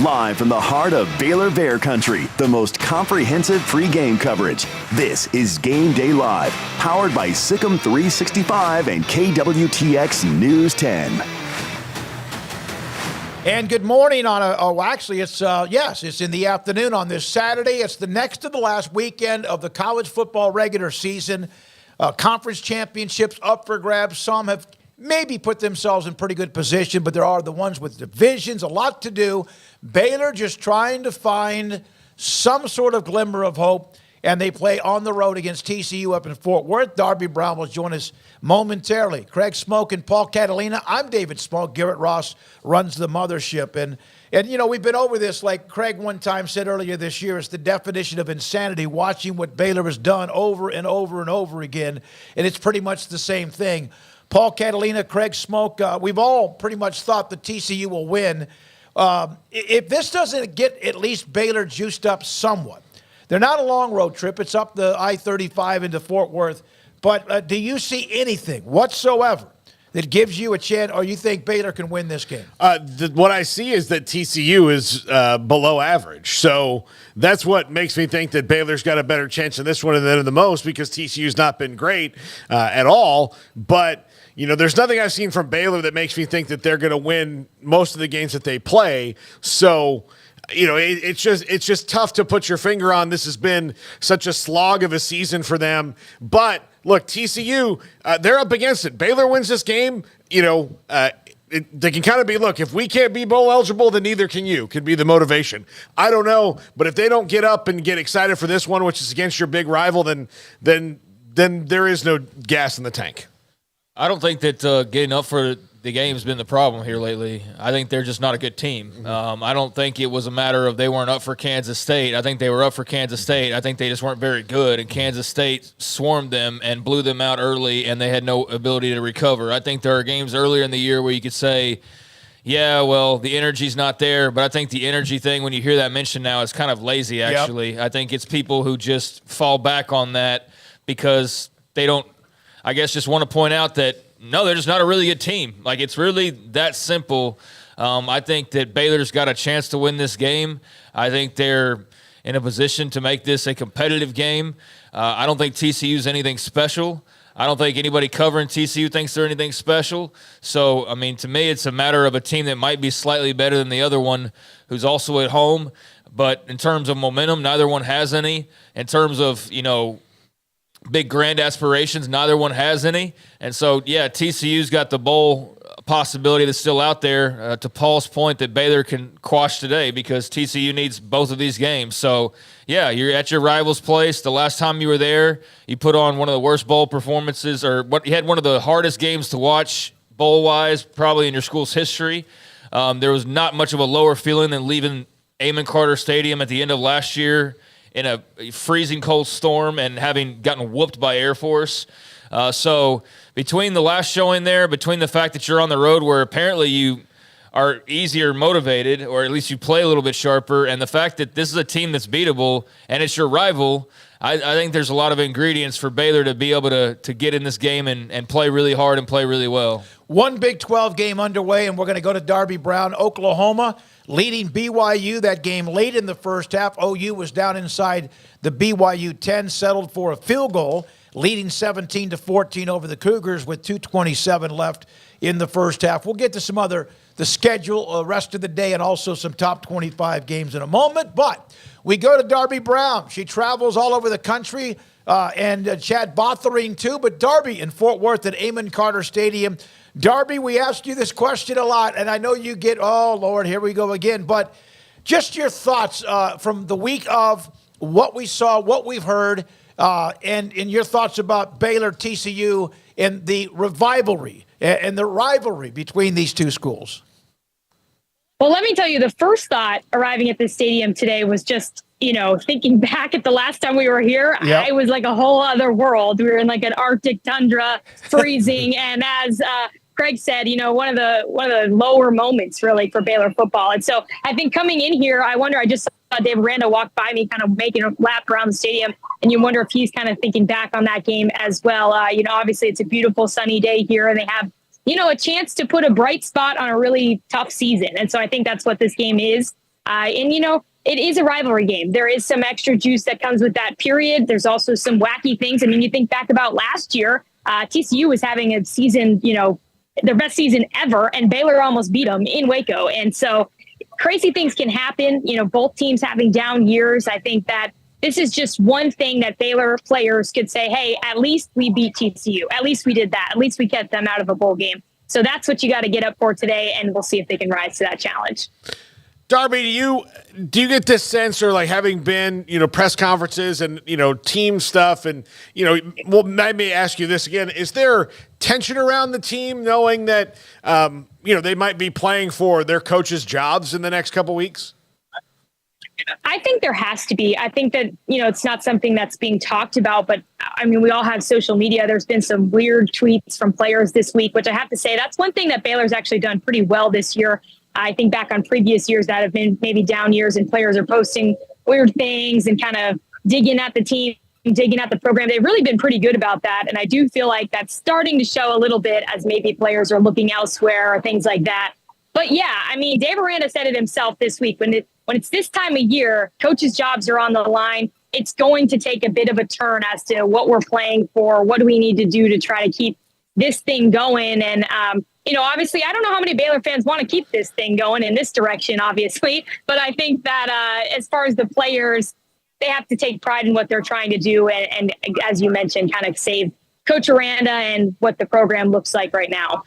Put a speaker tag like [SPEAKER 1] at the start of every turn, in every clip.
[SPEAKER 1] Live from the heart of Baylor Bear Country, the most comprehensive pregame coverage. This is Game Day Live, powered by Sikkim 365 and KWTX News 10.
[SPEAKER 2] And good morning on it's in the afternoon on this Saturday. It's the next to the last weekend of the college football regular season. Conference championships up for grabs. Some have maybe put themselves in pretty good position, but there are the ones with divisions, a lot to do. Baylor just trying to find some sort of glimmer of hope, and they play on the road against TCU up in Fort Worth. Darby Brown will join us momentarily. Craig Smoak and Paul Catalina. I'm David Smoak. Garrett Ross runs the mothership. And you know, we've been over this, like Craig one time said earlier this year, it's the definition of insanity, watching what Baylor has done over and over and over again, and it's pretty much the same thing. Paul Catalina, Craig Smoak, we've all pretty much thought the TCU will win. If this doesn't get at least Baylor juiced up somewhat, they're not a long road trip. It's up the I-35 into Fort Worth. But do you see anything whatsoever that gives you a chance, or you think Baylor can win this game?
[SPEAKER 3] What I see is that TCU is below average. So that's what makes me think that Baylor's got a better chance in this one than the most, because TCU's not been great at all. But you know, there's nothing I've seen from Baylor that makes me think that they're going to win most of the games that they play. So, you know, it's just tough to put your finger on. This has been such a slog of a season for them. But look, TCU, they're up against it. Baylor wins this game, you know, they can kind of be, look, if we can't be bowl eligible, then neither can you, could be the motivation. I don't know, but if they don't get up and get excited for this one, which is against your big rival, then there is no gas in the tank.
[SPEAKER 4] I don't think that getting up for the game has been the problem here lately. I think they're just not a good team. I don't think it was a matter of they weren't up for Kansas State. I think they were up for Kansas State. I think they just weren't very good, and Kansas State swarmed them and blew them out early, and they had no ability to recover. I think there are games earlier in the year where you could say, yeah, well, the energy's not there, but I think the energy thing, when you hear that mentioned now, is kind of lazy, actually. Yep. I think it's people who just fall back on that because they don't, I guess, just want to point out that, no, they're just not a really good team. Like, it's really that simple. I think that Baylor's got a chance to win this game. I think they're in a position to make this a competitive game. I don't think TCU's anything special. I don't think anybody covering TCU thinks they're anything special. So, I mean, to me, it's a matter of a team that might be slightly better than the other one who's also at home. But in terms of momentum, neither one has any. In terms of, you know, big grand aspirations, neither one has any. And so, yeah, TCU's got the bowl possibility that's still out there, to Paul's point, that Baylor can quash today, because TCU needs both of these games. So, yeah, you're at your rival's place. The last time you were there, you put on one of the worst bowl performances, or you had one of the hardest games to watch bowl-wise probably in your school's history. There was not much of a lower feeling than leaving Amon Carter Stadium at the end of last year in a freezing cold storm and having gotten whooped by Air Force. So between the last showing there, between the fact that you're on the road where apparently you are easier motivated, or at least you play a little bit sharper, and the fact that this is a team that's beatable and it's your rival, I think there's a lot of ingredients for Baylor to be able to get in this game and play really hard and play really well.
[SPEAKER 2] One Big 12 game underway, and we're going to go to Darby Brown, Oklahoma, leading BYU. That game late in the first half. OU was down inside the BYU 10, settled for a field goal, leading 17-14 over the Cougars with 2:27 left in the first half. We'll get to some other, the schedule, rest of the day, and also some top 25 games in a moment. But we go to Darby Brown. She travels all over the country, and Chad Bothering too. But Darby in Fort Worth at Amon Carter Stadium. Darby, we asked you this question a lot, and I know you get, oh, Lord, here we go again. But just your thoughts from the week of what we saw, what we've heard, and your thoughts about Baylor, TCU, and the rivalry and the rivalry between these two schools.
[SPEAKER 5] Well, let me tell you, the first thought arriving at the stadium today was just, you know, thinking back at the last time we were here,
[SPEAKER 2] yep.
[SPEAKER 5] I was like a whole other world. We were in like an Arctic tundra, freezing. And as Craig said, you know, one of the lower moments really for Baylor football. And so I think coming in here, I just saw Dave Aranda walk by me kind of making a lap around the stadium. And you wonder if he's kind of thinking back on that game as well. You know, obviously it's a beautiful sunny day here, and they have, you know, a chance to put a bright spot on a really tough season. And so I think that's what this game is. And, it is a rivalry game. There is some extra juice that comes with that period. There's also some wacky things. I mean, you think back about last year, TCU was having a season, their best season ever, and Baylor almost beat them in Waco. And so crazy things can happen, both teams having down years. I think that this is just one thing that Baylor players could say, hey, at least we beat TCU. At least we did that. At least we kept them out of a bowl game. So that's what you got to get up for today, and we'll see if they can rise to that challenge.
[SPEAKER 3] Darby, do you get this sense, or like having been, press conferences and, team stuff and, well, let me ask you this again. Is there tension around the team knowing that, they might be playing for their coaches' jobs in the next couple weeks?
[SPEAKER 5] I think there has to be. I think that, it's not something that's being talked about, but I mean, we all have social media. There's been some weird tweets from players this week, which I have to say, that's one thing that Baylor's actually done pretty well this year. I think back on previous years that have been maybe down years and players are posting weird things and kind of digging at the team, digging at the program. They've really been pretty good about that. And I do feel like that's starting to show a little bit as maybe players are looking elsewhere or things like that. But yeah, I mean, Dave Aranda said it himself this week. When it's this time of year, coaches' jobs are on the line. It's going to take a bit of a turn as to what we're playing for. What do we need to do to try to keep this thing going? And, obviously, I don't know how many Baylor fans want to keep this thing going in this direction, obviously. But I think that as far as the players, they have to take pride in what they're trying to do. And as you mentioned, kind of save Coach Aranda and what the program looks like right now.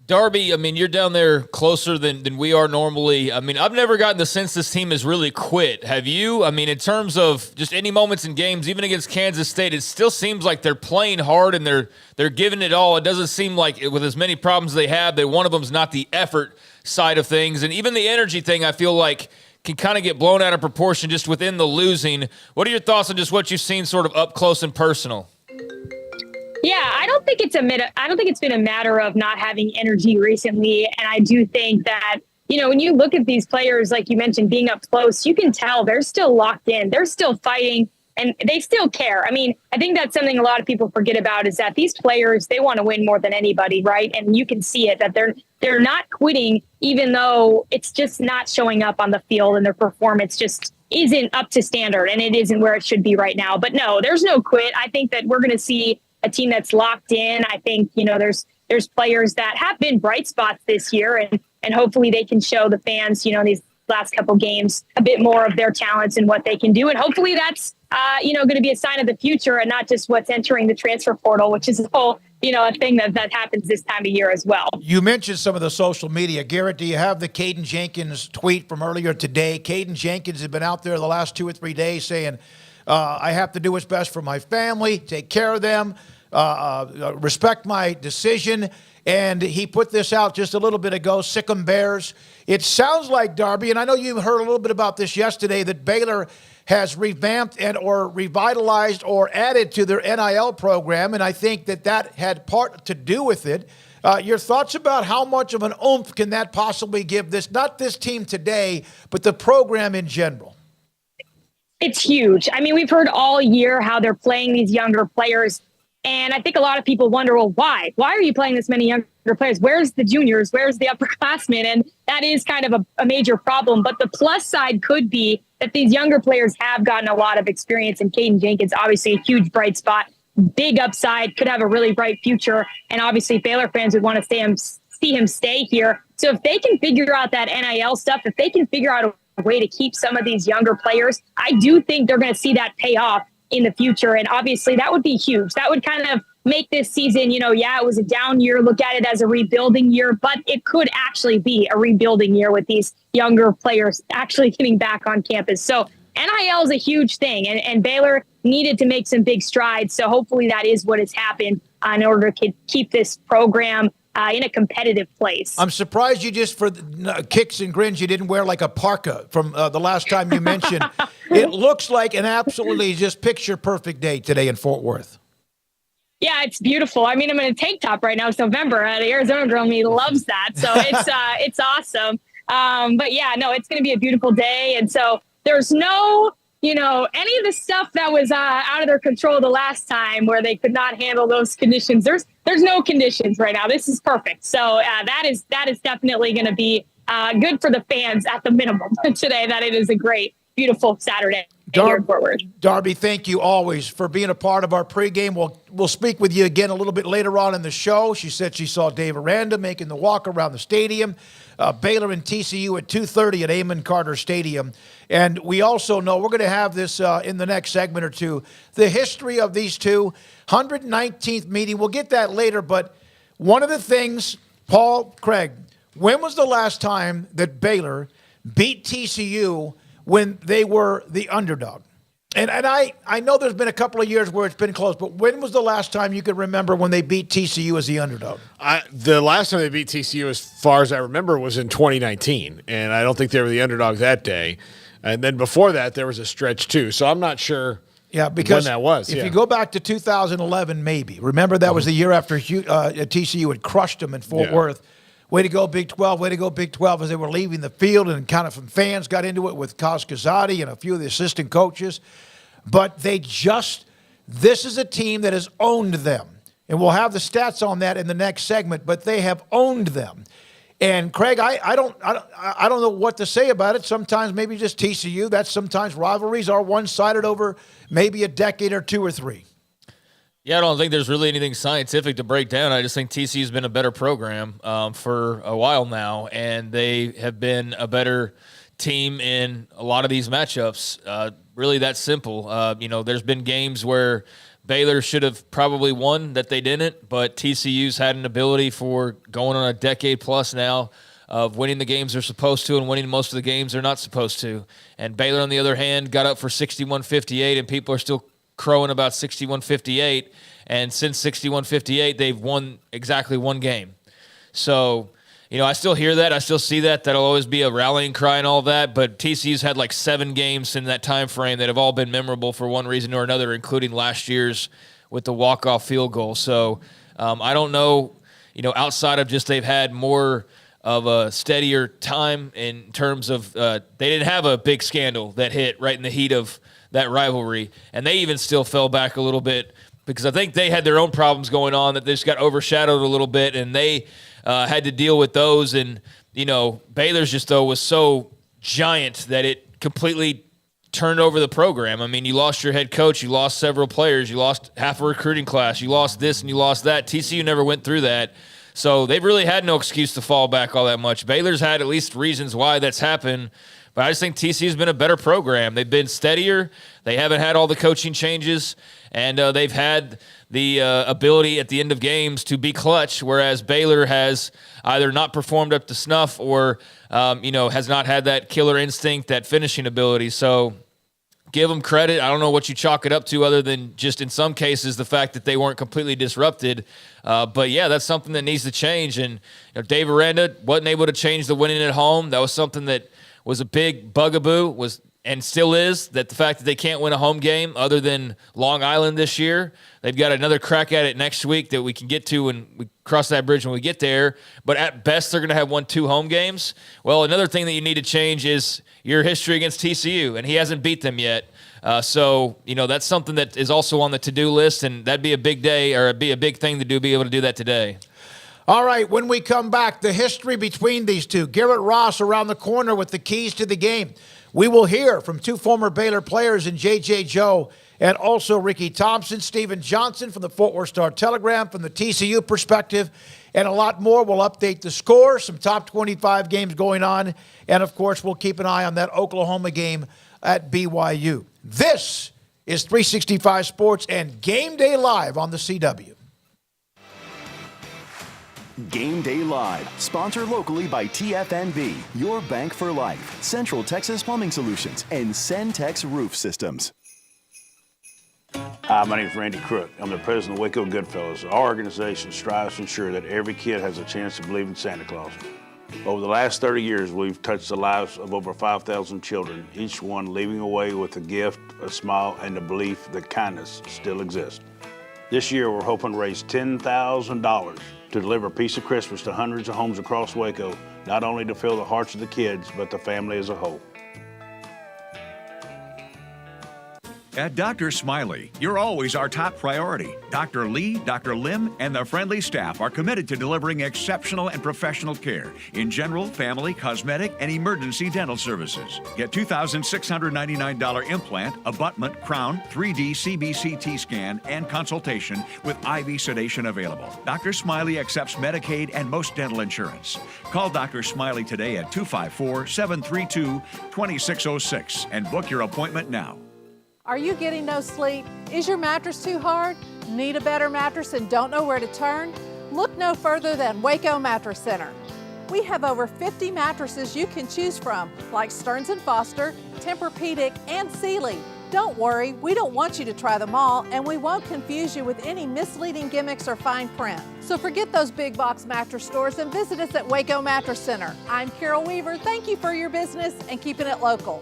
[SPEAKER 4] Darby, I mean, you're down there closer than we are normally. I mean, I've never gotten the sense this team has really quit. Have you? I mean, in terms of just any moments in games, even against Kansas State, it still seems like they're playing hard and they're giving it all. It doesn't seem like, with as many problems they have, that one of them's not the effort side of things. And even the energy thing, I feel like, can kind of get blown out of proportion just within the losing. What are your thoughts on just what you've seen sort of up close and personal?
[SPEAKER 5] Yeah, I don't think it's been a matter of not having energy recently. And I do think that, when you look at these players, like you mentioned, being up close, you can tell they're still locked in. They're still fighting and they still care. I mean, I think that's something a lot of people forget about is that these players, they want to win more than anybody, right? And you can see it that they're not quitting, even though it's just not showing up on the field and their performance just isn't up to standard and it isn't where it should be right now. But no, there's no quit. I think that we're going to see a team that's locked in. I think, there's players that have been bright spots this year and hopefully they can show the fans, these last couple games a bit more of their talents and what they can do. And hopefully that's, going to be a sign of the future and not just what's entering the transfer portal, which is a whole, a thing that happens this time of year as well.
[SPEAKER 2] You mentioned some of the social media. Garrett, do you have the Caden Jenkins tweet from earlier today? Caden Jenkins has been out there the last 2 or 3 days saying, I have to do what's best for my family, take care of them, respect my decision. And he put this out just a little bit ago, Sick 'em Bears. It sounds like, Darby, and I know you heard a little bit about this yesterday, that Baylor has revamped and or revitalized or added to their NIL program, and I think that had part to do with it. Your thoughts about how much of an oomph can that possibly give this, not this team today, but the program in general?
[SPEAKER 5] It's huge. I mean, we've heard all year how they're playing these younger players. And I think a lot of people wonder, well, why? Why are you playing this many younger players? Where's the juniors? Where's the upperclassmen? And that is kind of a major problem. But the plus side could be that these younger players have gotten a lot of experience. And Caden Jenkins, obviously a huge bright spot, big upside, could have a really bright future. And obviously Baylor fans would want to see him stay here. So if they can figure out that NIL stuff, if they can figure out a way to keep some of these younger players, I do think they're going to see that pay off in the future. And obviously that would be huge. That would kind of make this season, it was a down year, look at it as a rebuilding year, but it could actually be a rebuilding year with these younger players actually getting back on campus. So NIL is a huge thing and Baylor needed to make some big strides. So hopefully that is what has happened in order to keep this program in a competitive place.
[SPEAKER 2] I'm surprised you just, for kicks and grins, you didn't wear like a parka from the last time you mentioned. It looks like an absolutely just picture-perfect day today in Fort Worth.
[SPEAKER 5] Yeah, it's beautiful. I mean, I'm in a tank top right now. It's November. The Arizona girl in me loves that. So it's awesome. But yeah, no, it's going to be a beautiful day. And so there's no, any of the stuff that was out of their control the last time where they could not handle those conditions. There's no conditions right now. This is perfect. So that is definitely going to be good for the fans at the minimum today that it is a great, beautiful Saturday here in Fort Worth.
[SPEAKER 2] Darby, thank you always for being a part of our pregame. We'll speak with you again a little bit later on in the show. She said she saw Dave Aranda making the walk around the stadium. Baylor and TCU at 2:30 at Amon Carter Stadium. And we also know we're going to have this in the next segment or two, the history of these two. 119th meeting. We'll get that later. But one of the things, Paul, Craig, when was the last time that Baylor beat TCU when they were the underdog? And I know there's been a couple of years where it's been close, but when was the last time you could remember when they beat TCU as the underdog?
[SPEAKER 3] The last time they beat TCU, as far as I remember, was in 2019, and I don't think they were the underdog that day. And then before that, there was a stretch too. So I'm not sure because when that was.
[SPEAKER 2] If you go back to 2011, maybe. Remember that was the year after TCU had crushed them in Fort Worth. Way to go, Big 12. Way to go, Big 12, as they were leaving the field, and kind of some fans got into it with Kaz Kazadi and a few of the assistant coaches. But this is a team that has owned them. And we'll have the stats on that in the next segment, but they have owned them. And Craig, I don't know what to say about it. Sometimes maybe just TCU. That's sometimes rivalries are one-sided over maybe a decade or two or three.
[SPEAKER 4] Yeah, I don't think there's really anything scientific to break down. I just think TCU's been a better program for a while now, and they have been a better team in a lot of these matchups. Really that simple. There's been games where Baylor should have probably won that they didn't, but TCU's had an ability for going on a decade plus now of winning the games they're supposed to and winning most of the games they're not supposed to. And Baylor, on the other hand, got up for 61-58, and people are still crowing about 61-58, and since 61-58, they've won exactly one game. So, I still hear that. I still see that. That'll always be a rallying cry and all that, but TCU's had like 7 games in that time frame that have all been memorable for one reason or another, including last year's with the walk-off field goal. So I don't know, outside of just they've had more of a steadier time in terms of they didn't have a big scandal that hit right in the heat of that rivalry, and they even still fell back a little bit because I think they had their own problems going on that they just got overshadowed a little bit, and they had to deal with those. And Baylor's just was so giant that it completely turned over the program. I mean, you lost your head coach, you lost several players, you lost half a recruiting class, you lost this and you lost that. TCU never went through that, so they've really had no excuse to fall back all that much. Baylor's had at least reasons why that's happened. But I just think TCU's been a better program. They've been steadier. They haven't had all the coaching changes, and they've had the ability at the end of games to be clutch, whereas Baylor has either not performed up to snuff or, has not had that killer instinct, that finishing ability. So give them credit. I don't know what you chalk it up to other than just in some cases the fact that they weren't completely disrupted. But, yeah, that's something that needs to change. And Dave Aranda wasn't able to change the winning at home. That was something that was a big bugaboo, and still is, that the fact that they can't win a home game other than Long Island this year. They've got another crack at it next week that we can get to when we cross that bridge when we get there. But at best, they're going to have 1-2 home games. Well, another thing that you need to change is your history against TCU, and he hasn't beat them yet. So, that's something that is also on the to-do list, and that'd be a big day, or it'd be a big thing to do, be able to do that today.
[SPEAKER 2] All right, when we come back, the history between these two. Garrett Ross around the corner with the keys to the game. We will hear from 2 former Baylor players in J.J. Joe and also Ricky Thompson, Stephen Johnson from the Fort Worth Star-Telegram from the TCU perspective, and a lot more. We'll update the score, some top 25 games going on, and, of course, we'll keep an eye on that Oklahoma game at BYU. This is 365 Sports and Game Day Live on the CW.
[SPEAKER 1] Game Day Live, sponsored locally by TFNB, your bank for life, Central Texas Plumbing Solutions, and Centex Roof Systems.
[SPEAKER 6] Hi, my name is Randy Crook. I'm the president of Waco Goodfellas. Our organization strives to ensure that every kid has a chance to believe in Santa Claus. Over the last 30 years, we've touched the lives of over 5,000 children, each one leaving away with a gift, a smile, and the belief that kindness still exists. This year, we're hoping to raise $10,000 to deliver a piece of Christmas to hundreds of homes across Waco, not only to fill the hearts of the kids, but the family as a whole.
[SPEAKER 7] At Dr. Smiley, you're always our top priority. Dr. Lee, Dr. Lim, and the friendly staff are committed to delivering exceptional and professional care in general, family, cosmetic, and emergency dental services. Get $2,699 implant, abutment, crown, 3D CBCT scan, and consultation with IV sedation available. Dr. Smiley accepts Medicaid and most dental insurance. Call Dr. Smiley today at 254-732-2606 and book your appointment now.
[SPEAKER 8] Are you getting no sleep? Is your mattress too hard? Need a better mattress and don't know where to turn? Look no further than Waco Mattress Center. We have over 50 mattresses you can choose from, like Stearns & Foster, Tempur-Pedic, and Sealy. Don't worry, we don't want you to try them all, and we won't confuse you with any misleading gimmicks or fine print. So forget those big box mattress stores and visit us at Waco Mattress Center. I'm Carol Weaver. Thank you for your business and keeping it local.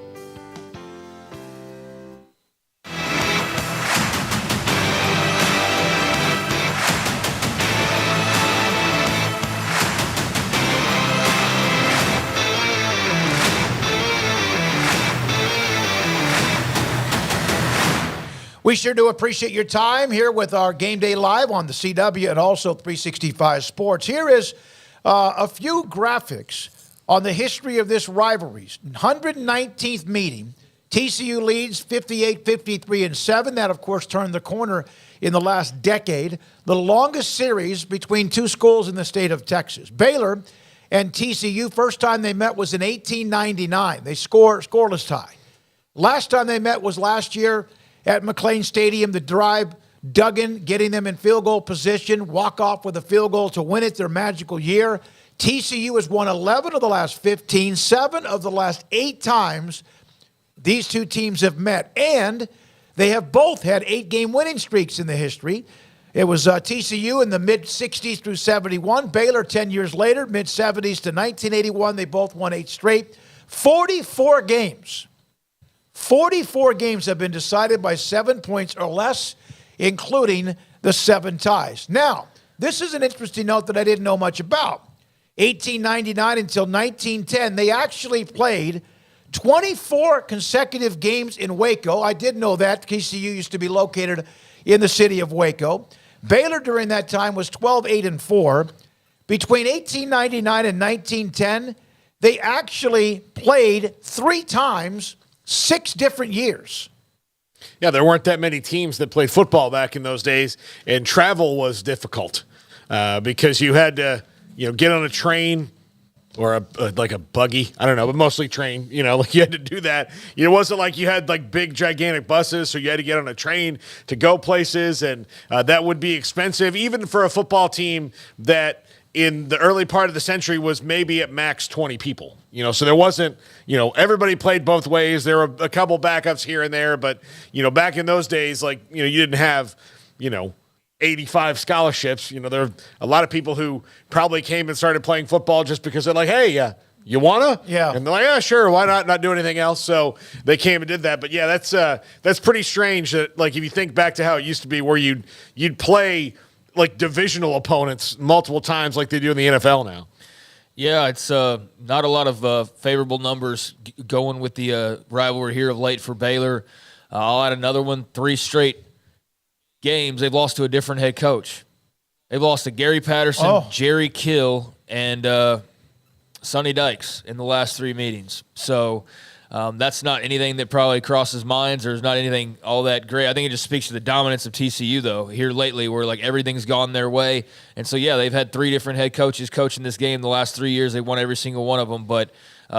[SPEAKER 2] We sure do appreciate your time here with our Game Day Live on the CW and also 365 Sports. Here is a few graphics on the history of this rivalry's 119th meeting. TCU leads 58-53-7. That, of course, turned the corner in the last decade. The longest series between two schools in the state of Texas. Baylor and TCU, first time they met was in 1899. They scoreless tie. Last time they met was last year at McLean Stadium. The drive, Duggan getting them in field goal position, walk off with a field goal to win it, their magical year. TCU has won 11 of the last 15, 7 of the last 8 times these two teams have met. And they have both had 8-game winning streaks in the history. It was TCU in the mid-60s through 71. Baylor 10 years later, mid-70s to 1981. They both won 8 straight. 44 games. 44 games have been decided by 7 points or less, including the 7 ties. Now, this is an interesting note that I didn't know much about. 1899 until 1910, they actually played 24 consecutive games in Waco. I did know that. TCU used to be located in the city of Waco. Baylor during that time was 12-8-4. Between 1899 and 1910, they actually played 3 times, 6 different years.
[SPEAKER 3] Yeah, there weren't that many teams that played football back in those days, and travel was difficult because you had to, get on a train or like a buggy. I don't know, but mostly train. Like you had to do that. It wasn't like you had like big, gigantic buses, so you had to get on a train to go places, and that would be expensive, even for a football team that in the early part of the century was maybe at max 20 people. So there wasn't, everybody played both ways. There were a couple backups here and there, but, back in those days, like, you didn't have, 85 scholarships. There were a lot of people who probably came and started playing football just because they're like, hey, you wanna?
[SPEAKER 2] Yeah.
[SPEAKER 3] And they're like, yeah, sure. Why not do anything else? So they came and did that. But yeah, that's pretty strange that, like, if you think back to how it used to be where you'd play like divisional opponents multiple times like they do in the NFL now.
[SPEAKER 4] Yeah, it's not a lot of favorable numbers going with the rivalry here of late for Baylor. I'll add another one, 3 straight games they've lost to a different head coach. They've lost to Gary Patterson, Jerry Kill, and Sonny Dykes in the last 3 meetings. So that's not anything that probably crosses minds. There's not anything all that great. I think it just speaks to the dominance of TCU, though, here lately where, like, everything's gone their way. And so, yeah, they've had 3 different head coaches coaching this game the last 3 years. They've won every single one of them. But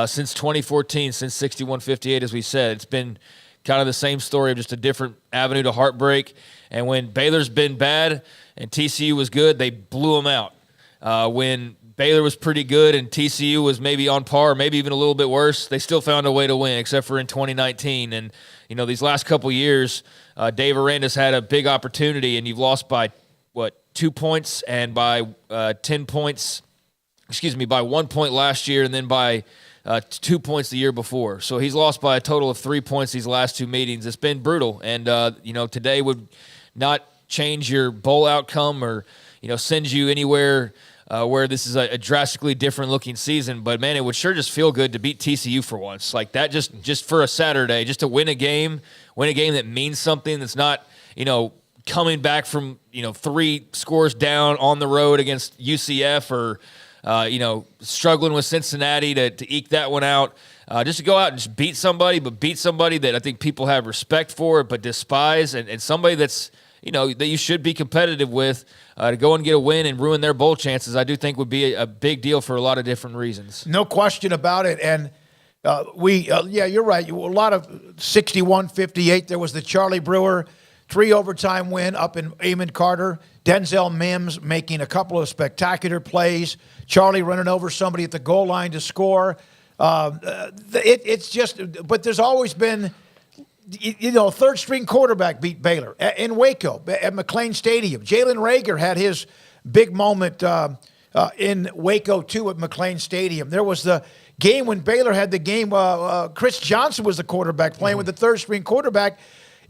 [SPEAKER 4] since 2014, since 61-58, as we said, it's been kind of the same story of just a different avenue to heartbreak. And when Baylor's been bad and TCU was good, they blew them out. When Baylor was pretty good and TCU was maybe on par, maybe even a little bit worse, they still found a way to win, except for in 2019. And, these last couple years, Dave Aranda's had a big opportunity, and you've lost by, 2 points and by 10 points, by 1 point last year and then by 2 points the year before. So he's lost by a total of 3 points these last 2 meetings. It's been brutal. And, today would not change your bowl outcome or, send you anywhere where this is a drastically different looking season. But man, it would sure just feel good to beat TCU for once, like that. Just for a Saturday, just to win a game that means something. That's not coming back from 3 scores down on the road against UCF or struggling with Cincinnati to eke that one out. Just to go out and just beat somebody, but beat somebody that I think people have respect for, but despise, and somebody that's that you should be competitive with, to go and get a win and ruin their bowl chances, I do think would be a big deal for a lot of different reasons.
[SPEAKER 2] No question about it. And you're right. A lot of 61-58. There was the Charlie Brewer 3 overtime win up in Amon Carter. Denzel Mims making a couple of spectacular plays. Charlie running over somebody at the goal line to score. It's just, but there's always been, third string quarterback beat Baylor in Waco at McLean Stadium. Jalen Reagor had his big moment in Waco too at McLean Stadium. There was the game when Baylor had the game. Chris Johnson was the quarterback playing with the third string quarterback.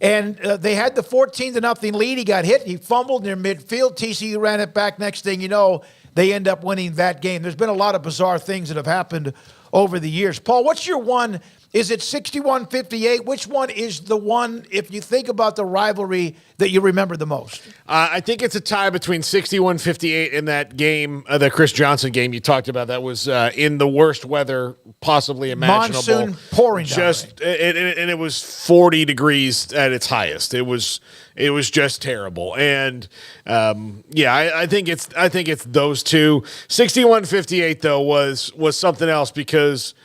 [SPEAKER 2] And they had the 14-0 lead. He got hit. He fumbled near midfield. TCU ran it back. Next thing you know, they end up winning that game. There's been a lot of bizarre things that have happened over the years. Paul, what's your one? Is it 61-58? Which one is the one, if you think about the rivalry, that you remember the most?
[SPEAKER 3] I think it's a tie between 61-58 and that game, the Chris Johnson game you talked about. That was in the worst weather possibly imaginable.
[SPEAKER 2] Monsoon pouring down.
[SPEAKER 3] And it was 40 degrees at its highest. It was just terrible. And I think it's those two. 61-58 though was something else because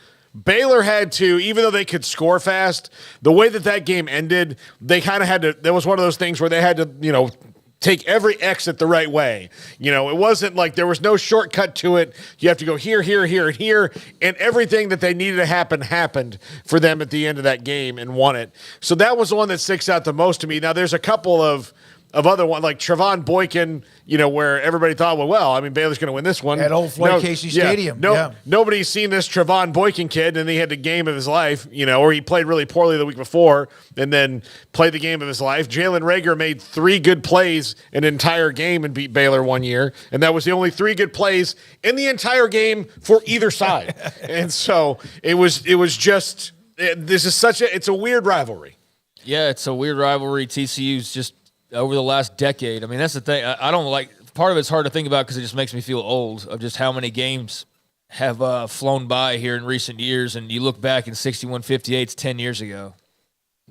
[SPEAKER 3] Baylor had to, even though they could score fast, the way that game ended, they kind of had to, there was one of those things where they had to, take every exit the right way. It wasn't like there was no shortcut to it. You have to go here, here, here, and here, and everything that they needed to happen happened for them at the end of that game and won it. So that was the one that sticks out the most to me. Now, there's a couple of other ones, like Trevon Boykin, where everybody thought, Baylor's going to win this one.
[SPEAKER 2] At Old Floyd Casey Stadium.
[SPEAKER 3] Nobody's seen this Trevon Boykin kid, and he had the game of his life, or he played really poorly the week before and then played the game of his life. Jalen Reagor made 3 good plays an entire game and beat Baylor one year, and that was the only 3 good plays in the entire game for either side. And so it was just, it's a weird rivalry.
[SPEAKER 4] Yeah, it's a weird rivalry. TCU's just over the last decade. I mean, that's the thing. I don't like, part of it's hard to think about because it just makes me feel old of just how many games have flown by here in recent years. And you look back and 61-58 is 10 years ago.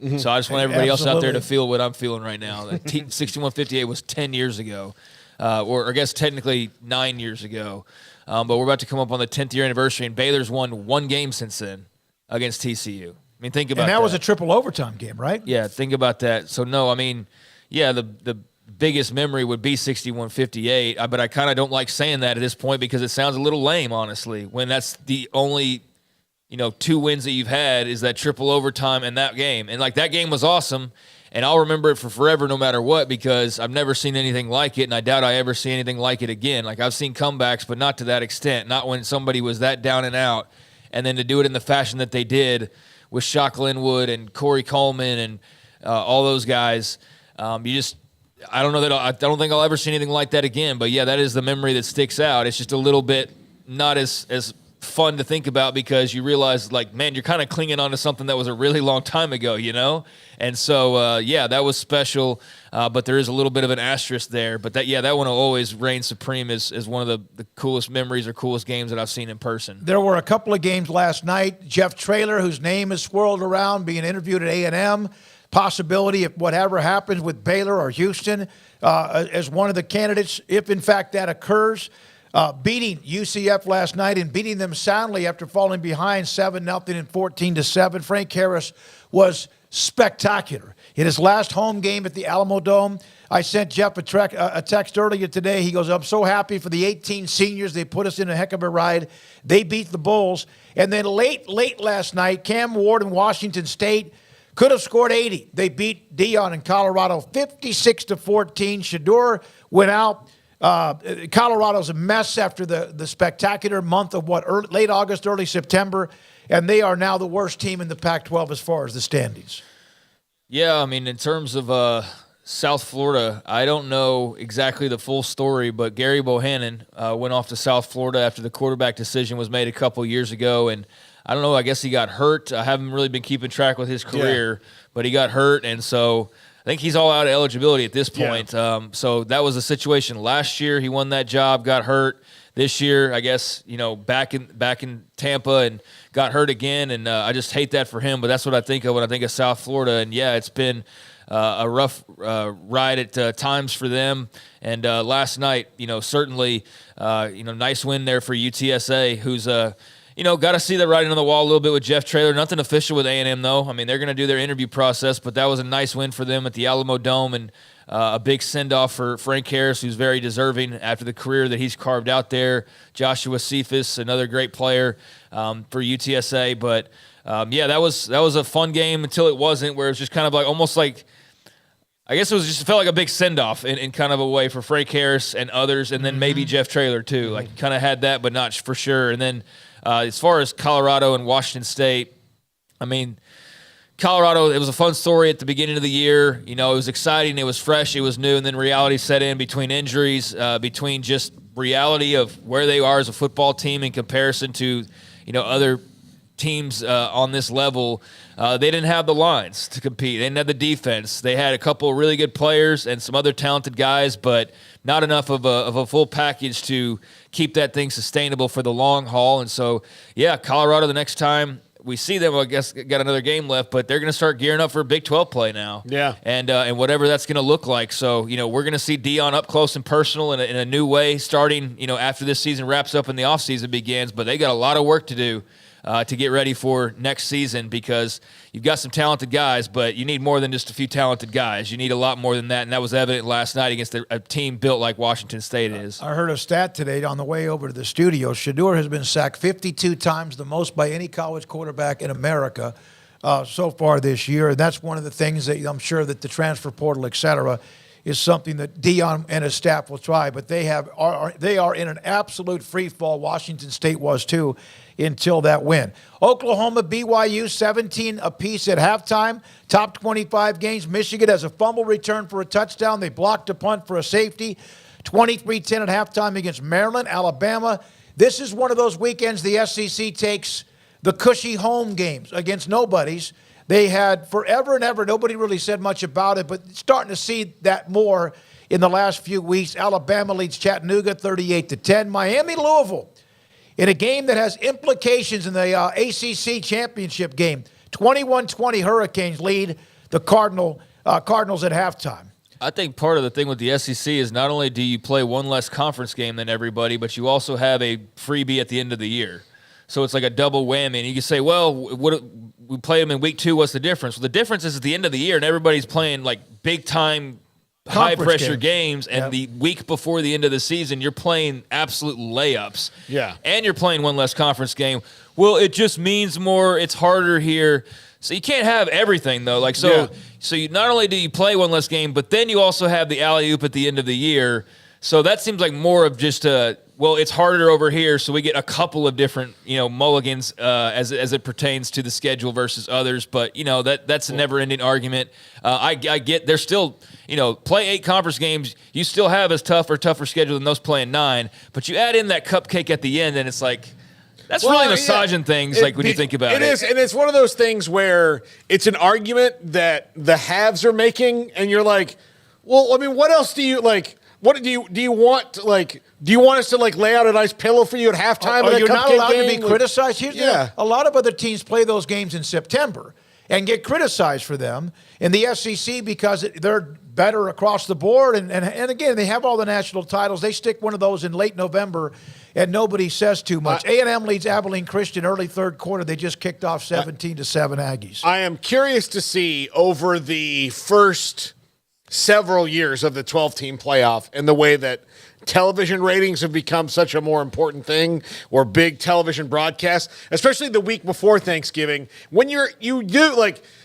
[SPEAKER 4] Mm-hmm. So I just want everybody else out there to feel what I'm feeling right now. That 61-58 was 10 years ago, or I guess technically 9 years ago. But we're about to come up on the 10th year anniversary, and Baylor's won 1 game since then against TCU. I mean, think about that.
[SPEAKER 2] And that was a triple overtime game, right?
[SPEAKER 4] Yeah, think about that. So, no, I mean, yeah, the biggest memory would be 61-58, but I kind of don't like saying that at this point because it sounds a little lame, honestly, when that's the only, 2 wins that you've had is that triple overtime and that game. And, that game was awesome, and I'll remember it for forever no matter what because I've never seen anything like it, and I doubt I ever see anything like it again. I've seen comebacks, but not to that extent, not when somebody was that down and out, and then to do it in the fashion that they did with Shock Linwood and Corey Coleman and all those guys. I don't know I don't think I'll ever see anything like that again. But yeah, that is the memory that sticks out. It's just a little bit not as fun to think about because you realize, man, you're kind of clinging on to something that was a really long time ago, And so, that was special. But there is a little bit of an asterisk there. But that one will always reign supreme as one of the coolest memories or coolest games that I've seen in person.
[SPEAKER 2] There were a couple of games last night. Jeff Traylor, whose name is swirled around, being interviewed at A&M. Possibility if whatever happens with Baylor or Houston as one of the candidates, if in fact that occurs. Beating UCF last night and beating them soundly after falling behind 7-0 and 14-7. Frank Harris was spectacular. In his last home game at the Alamo Dome, I sent Jeff a text earlier today. He goes, I'm so happy for the 18 seniors. They put us in a heck of a ride. They beat the Bulls. And then late Last night, Cam Ward and Washington State could have scored 80. They beat Dion in Colorado 56-14. Shador went out. Colorado's a mess after the spectacular month of late August, early September, and they are now the worst team in the Pac-12 as far as the standings.
[SPEAKER 4] Yeah, I mean, in terms of South Florida, I don't know exactly the full story, but Gary Bohannon went off to South Florida after the quarterback decision was made a couple years ago, and I don't know, I guess he got hurt. I haven't really been keeping track with his career, but he got hurt, and so I think he's all out of eligibility at this point. So that was the situation last year. He won that job, got hurt. This year, I guess, back in Tampa and got hurt again, and I just hate that for him, but that's what I think of when I think of South Florida, and it's been a rough ride at times for them. And last night, certainly, nice win there for UTSA, who's got to see the writing on the wall a little bit with Jeff Traylor. Nothing official with A&M, though. I mean, they're going to do their interview process, but that was a nice win for them at the Alamo Dome, and a big send-off for Frank Harris, who's very deserving after the career that he's carved out there. Joshua Cephas, another great player for UTSA. But, that was a fun game until it wasn't, where it was just kind of like almost like – I guess it felt like a big send-off in kind of a way for Frank Harris and others, and then maybe Jeff Traylor too. Like, kind of had that, but not for sure. And then as far as Colorado and Washington State, I mean, Colorado, it was a fun story at the beginning of the year. It was exciting, it was fresh, it was new, and then reality set in between injuries, between just reality of where they are as a football team in comparison to, other teams on this level. They didn't have the lines to compete. They didn't have the defense. They had a couple of really good players and some other talented guys, but not enough of a full package to keep that thing sustainable for the long haul. And so, Colorado, the next time we see them, I guess, got another game left, but they're going to start gearing up for Big 12 play now. Yeah. And whatever that's going to look like. So, we're going to see Deion up close and personal in a new way starting, after this season wraps up and the offseason begins. But they got a lot of work to do to get ready for next season, because you've got some talented guys, but you need more than just a few talented guys. You need a lot more than that, and that was evident last night against a team built like Washington State is.
[SPEAKER 2] I heard a stat today on the way over to the studio. Shedeur has been sacked 52 times, the most by any college quarterback in America so far this year, and that's one of the things that I'm sure that the transfer portal, et cetera, is something that Deion and his staff will try, but they are in an absolute free fall. Washington State was too, until that win. Oklahoma, BYU, 17 apiece at halftime. Top 25 games. Michigan has a fumble return for a touchdown. They blocked a punt for a safety. 23-10 at halftime against Maryland. Alabama. This is one of those weekends the SEC takes the cushy home games against nobodies. They had forever and ever, nobody really said much about it, but starting to see that more in the last few weeks. Alabama leads Chattanooga 38-10. Miami, Louisville, in a game that has implications in the ACC championship game. 21-20 Hurricanes lead the Cardinals at halftime.
[SPEAKER 4] I think part of the thing with the SEC is not only do you play one less conference game than everybody, but you also have a freebie at the end of the year. So it's like a double whammy. And you can say, well, we play them in week 2, what's the difference? Well, the difference is at the end of the year, and everybody's playing like big-time high-pressure games, and the week before the end of the season, you're playing absolute layups. Yeah. And you're playing one less conference game. Well, it just means more. It's harder here. So you can't have everything, though. So you not only do you play one less game, but then you also have the alley-oop at the end of the year. So that seems like more of just it's harder over here, so we get a couple of different, mulligans as it pertains to the schedule versus others. But, that's a never-ending argument. I get there's still, play 8 conference games. You still have as tougher schedule than those playing 9. But you add in that cupcake at the end, and it's like, that's really massaging things, when you think about it.
[SPEAKER 3] It is, and it's one of those things where it's an argument that the haves are making, and you're like, well, I mean, what else do you, what do you want, do you want us to, lay out a nice pillow for you at halftime?
[SPEAKER 2] You're not allowed to be criticized? A lot of other teams play those games in September and get criticized for them in the SEC because they're better across the board. And again, they have all the national titles. They stick one of those in late November, and nobody says too much. A&M leads Abilene Christian early third quarter. They just kicked off 17-7 Aggies.
[SPEAKER 3] I am curious to see over the first several years of the 12-team playoff and the way that television ratings have become such a more important thing, or big television broadcasts, especially the week before Thanksgiving. When the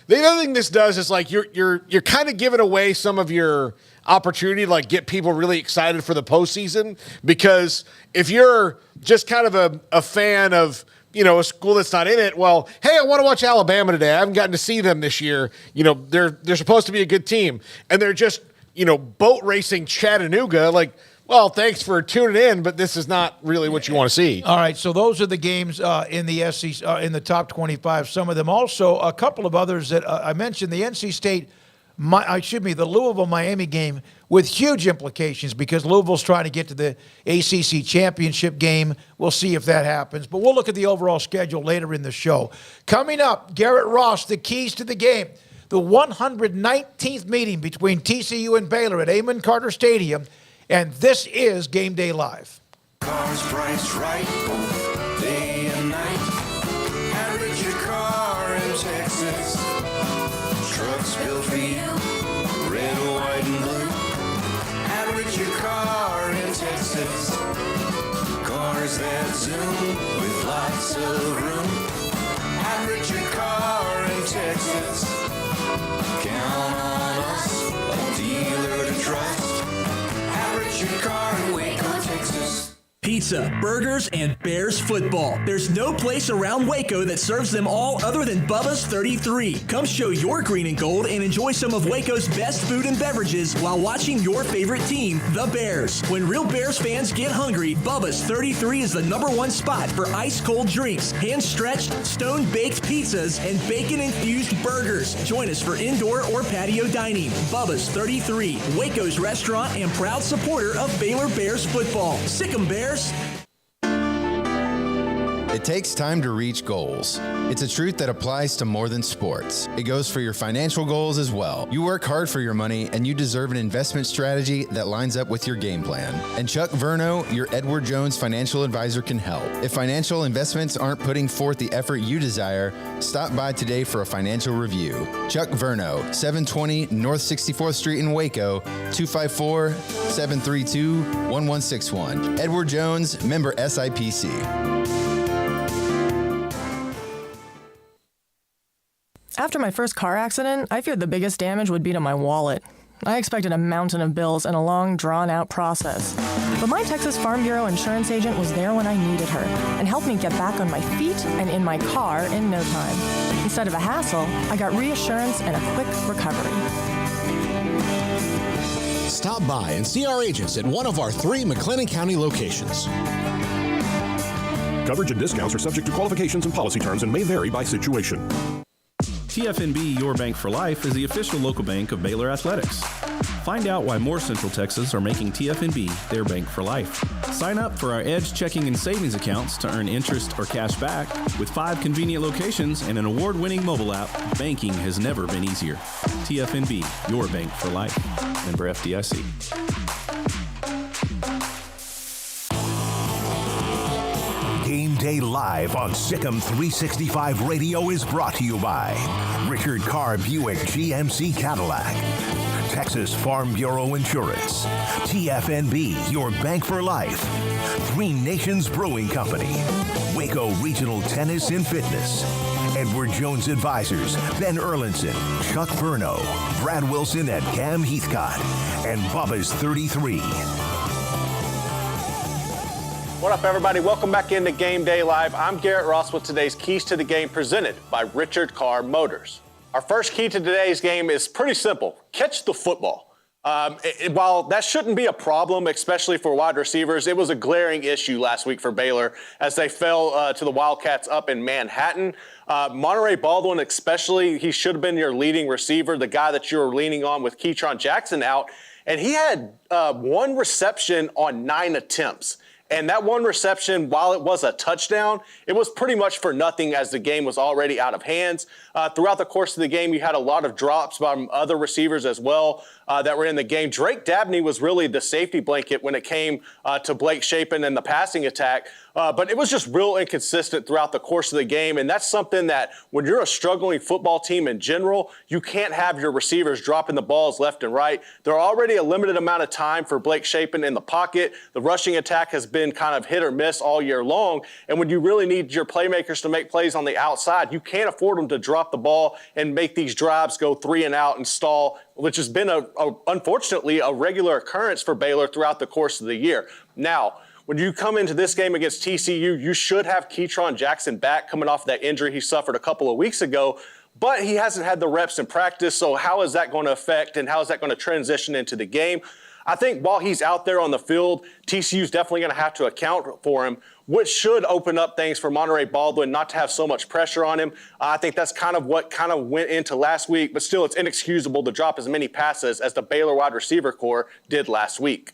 [SPEAKER 3] other thing this does is you're kind of giving away some of your opportunity to get people really excited for the postseason, because if you're just kind of a fan of a school that's not in it, well, hey, I want to watch Alabama today. I haven't gotten to see them this year. They're supposed to be a good team, and they're just boat racing Chattanooga. Like, well, thanks for tuning in, but this is not really what you want to see.
[SPEAKER 2] All right, so those are the games in the SEC, in the top 25. Some of them also, a couple of others that I mentioned. The NC State, the Louisville-Miami game with huge implications because Louisville's trying to get to the ACC championship game. We'll see if that happens, but we'll look at the overall schedule later in the show. Coming up, Garrett Ross, the keys to the game. The 119th meeting between TCU and Baylor at Amon Carter Stadium, and this is Game Day Live.
[SPEAKER 9] Cars priced right, day and night. Average your car in Texas. Trucks built for you, red, white, and blue. Average your car in Texas. Cars that zoom with lots of room. Average your car in Texas. Count on us, a dealer to trust. Average your car in Waco, Texas.
[SPEAKER 10] Pizza, burgers, and Bears football. There's no place around Waco that serves them all other than Bubba's 33. Come show your green and gold and enjoy some of Waco's best food and beverages while watching your favorite team, the Bears. When real Bears fans get hungry, Bubba's 33 is the #1 spot for ice-cold drinks, hand-stretched, stone-baked pizzas, and bacon-infused burgers. Join us for indoor or patio dining. Bubba's 33, Waco's restaurant and proud supporter of Baylor Bears football. Sick 'em, Bears.
[SPEAKER 11] It takes time to reach goals. It's a truth that applies to more than sports. It goes for your financial goals as well. You work hard for your money, and you deserve an investment strategy that lines up with your game plan. And Chuck Verno, your Edward Jones financial advisor, can help. If financial investments aren't putting forth the effort you desire, stop by today for a financial review. Chuck Verno, 720 North 64th Street in Waco, 254-732-1161. Edward Jones, member SIPC.
[SPEAKER 12] After my first car accident, I feared the biggest damage would be to my wallet. I expected a mountain of bills and a long, drawn-out process. But my Texas Farm Bureau insurance agent was there when I needed her and helped me get back on my feet and in my car in no time. Instead of a hassle, I got reassurance and a quick recovery.
[SPEAKER 13] Stop by and see our agents at one of our 3 McLennan County locations.
[SPEAKER 14] Coverage and discounts are subject to qualifications and policy terms and may vary by situation.
[SPEAKER 15] TFNB Your Bank for Life is the official local bank of Baylor Athletics. Find out why more Central Texas are making TFNB their bank for life. Sign up for our Edge checking and savings accounts to earn interest or cash back. With 5 convenient locations and an award-winning mobile app, banking has never been easier. TFNB Your Bank for Life. Member FDIC.
[SPEAKER 16] Game Day Live on Sikkim 365 Radio is brought to you by Richard Carr Buick GMC Cadillac, Texas Farm Bureau Insurance, TFNB, your bank for life, 3 Nations Brewing Company, Waco Regional Tennis and Fitness, Edward Jones Advisors, Ben Erlinson, Chuck Verno, Brad Wilson, and Cam Heathcott, and Bubba's 33.
[SPEAKER 17] What up, everybody? Welcome back into Game Day Live. I'm Garrett Ross with today's Keys to the Game presented by Richard Carr Motors. Our first key to today's game is pretty simple. Catch the football. While that shouldn't be a problem, especially for wide receivers, it was a glaring issue last week for Baylor as they fell to the Wildcats up in Manhattan. Monterey Baldwin especially, he should have been your leading receiver, the guy that you were leaning on with Keytron Jackson out. And he had 1 reception on 9 attempts. And that 1 reception, while it was a touchdown, it was pretty much for nothing as the game was already out of hands. Throughout the course of the game, you had a lot of drops by other receivers as well that were in the game. Drake Dabney was really the safety blanket when it came to Blake Shapen and the passing attack. But it was just real inconsistent throughout the course of the game. And that's something that when you're a struggling football team in general, you can't have your receivers dropping the balls left and right. There are already a limited amount of time for Blake Shapen in the pocket. The rushing attack has been kind of hit or miss all year long. And when you really need your playmakers to make plays on the outside, you can't afford them to drop the ball and make these drives go 3 and out and stall, which has been unfortunately a regular occurrence for Baylor throughout the course of the year. Now, when you come into this game against TCU, you should have Keytron Jackson back coming off that injury he suffered a couple of weeks ago. but he hasn't had the reps in practice. So how is that going to affect and how is that going to transition into the game? I think while he's out there on the field, TCU's definitely going to have to account for him, which should open up things for Monterey Baldwin not to have so much pressure on him. I think that's kind of what kind of went into last week, but still it's inexcusable to drop as many passes as the Baylor wide receiver corps did last week.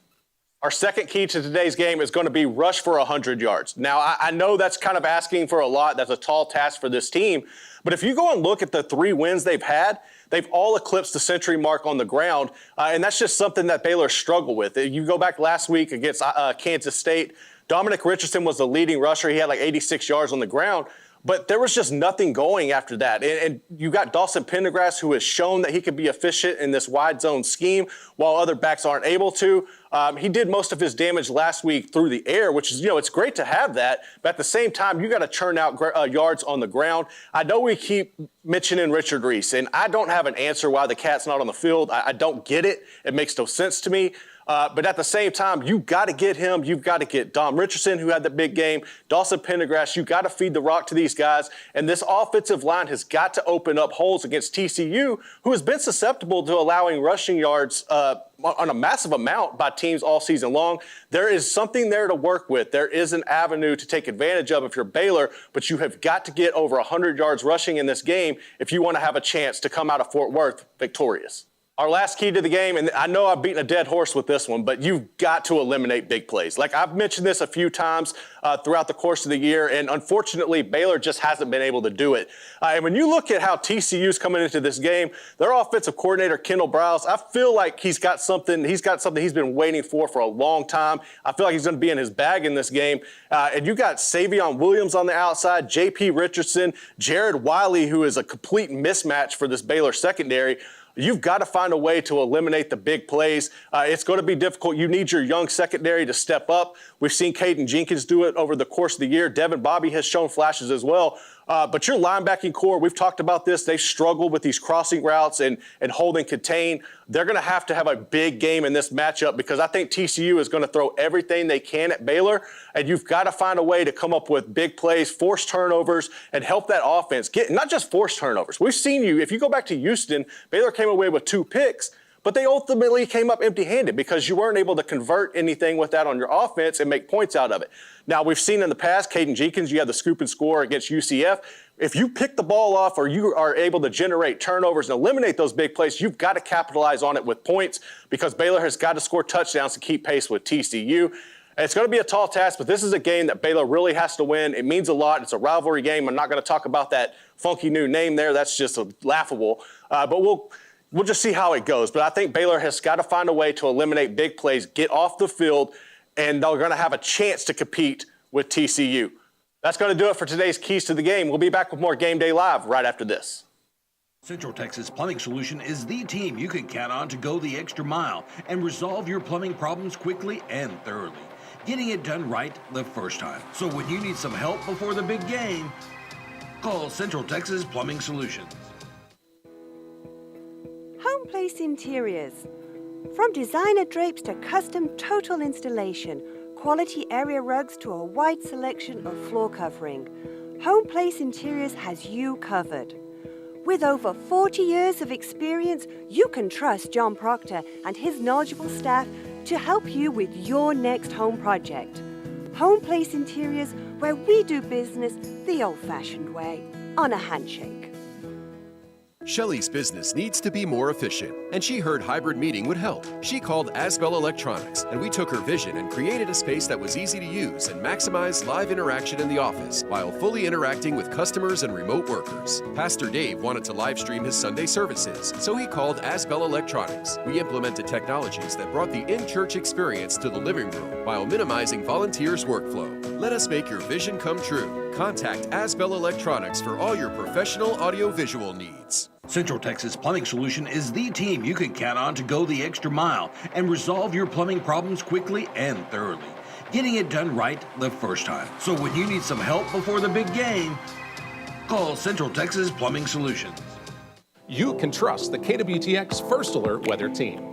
[SPEAKER 17] Our second key to today's game is going to be rush for 100 yards. Now, I know that's kind of asking for a lot. That's a tall task for this team. But if you go and look at the 3 wins they've had, they've all eclipsed the century mark on the ground. And that's just something that Baylor struggled with. You go back last week against Kansas State, Dominic Richardson was the leading rusher. He had like 86 yards on the ground. But there was just nothing going after that. And you got Dawson Pendergrass, who has shown that he could be efficient in this wide zone scheme while other backs aren't able to. He did most of his damage last week through the air, which is, it's great to have that. But at the same time, you got to churn out yards on the ground. I know we keep mentioning Richard Reese, and I don't have an answer why the cat's not on the field. I don't get it. It makes no sense to me. But at the same time, you got to get him. You've got to get Dom Richardson, who had the big game, Dawson Pendergrass. You got to feed the rock to these guys. And this offensive line has got to open up holes against TCU, who has been susceptible to allowing rushing yards on a massive amount by teams all season long. There is something there to work with. There is an avenue to take advantage of if you're Baylor, but you have got to get over 100 yards rushing in this game if you want to have a chance to come out of Fort Worth victorious. Our last key to the game, and I know I've beaten a dead horse with this one, but you've got to eliminate big plays. Like I've mentioned this a few times throughout the course of the year, and unfortunately, Baylor just hasn't been able to do it. And when you look at how TCU's coming into this game, their offensive coordinator, Kendall Browse, I feel like he's got something he's been waiting for a long time. I feel like he's going to be in his bag in this game. And you got Savion Williams on the outside, J.P. Richardson, Jared Wiley, who is a complete mismatch for this Baylor secondary. You've got to find a way to eliminate the big plays. It's going to be difficult. You need your young secondary to step up. We've seen Caden Jenkins do it over the course of the year. Devin Bobby has shown flashes as well. But your linebacking core, we've talked about this. They struggle with these crossing routes and hold and contain. They're going to have a big game in this matchup because I think TCU is going to throw everything they can at Baylor. And you've got to find a way to come up with big plays, force turnovers, and help that offense get not just force turnovers. We've seen if you go back to Houston, Baylor came away with 2 picks. But they ultimately came up empty-handed because you weren't able to convert anything with that on your offense and make points out of it. Now, we've seen in the past, Caden Jenkins, you had the scoop and score against UCF. If you pick the ball off or you are able to generate turnovers and eliminate those big plays, you've got to capitalize on it with points because Baylor has got to score touchdowns to keep pace with TCU. It's going to be a tall task, but this is a game that Baylor really has to win. It means a lot. It's a rivalry game. I'm not going to talk about that funky new name there. That's just laughable. But we'll just see how it goes. But I think Baylor has got to find a way to eliminate big plays, get off the field, and they're going to have a chance to compete with TCU. That's going to do it for today's Keys to the Game. We'll be back with more Game Day Live right after this.
[SPEAKER 18] Central Texas Plumbing Solution is the team you can count on to go the extra mile and resolve your plumbing problems quickly and thoroughly, getting it done right the first time. So when you need some help before the big game, call Central Texas Plumbing Solutions.
[SPEAKER 19] Home Place Interiors. From designer drapes to custom total installation, quality area rugs to a wide selection of floor covering, Home Place Interiors has you covered. With over 40 years of experience, you can trust John Proctor and his knowledgeable staff to help you with your next home project. Home Place Interiors, where we do business the old-fashioned way, on a handshake.
[SPEAKER 20] Shelley's business needs to be more efficient, and she heard hybrid meeting would help. She called Asbel Electronics, and we took her vision and created a space that was easy to use and maximized live interaction in the office while fully interacting with customers and remote workers. Pastor Dave wanted to live stream his Sunday services, so he called Asbel Electronics. We implemented technologies that brought the in-church experience to the living room while minimizing volunteers' workflow. Let us make your vision come true. Contact Asbel Electronics for all your professional audio-visual needs.
[SPEAKER 18] Central Texas Plumbing Solution is the team you can count on to go the extra mile and resolve your plumbing problems quickly and thoroughly, getting it done right the first time. So when you need some help before the big game, call Central Texas Plumbing Solutions.
[SPEAKER 14] You can trust the KWTX First Alert Weather Team.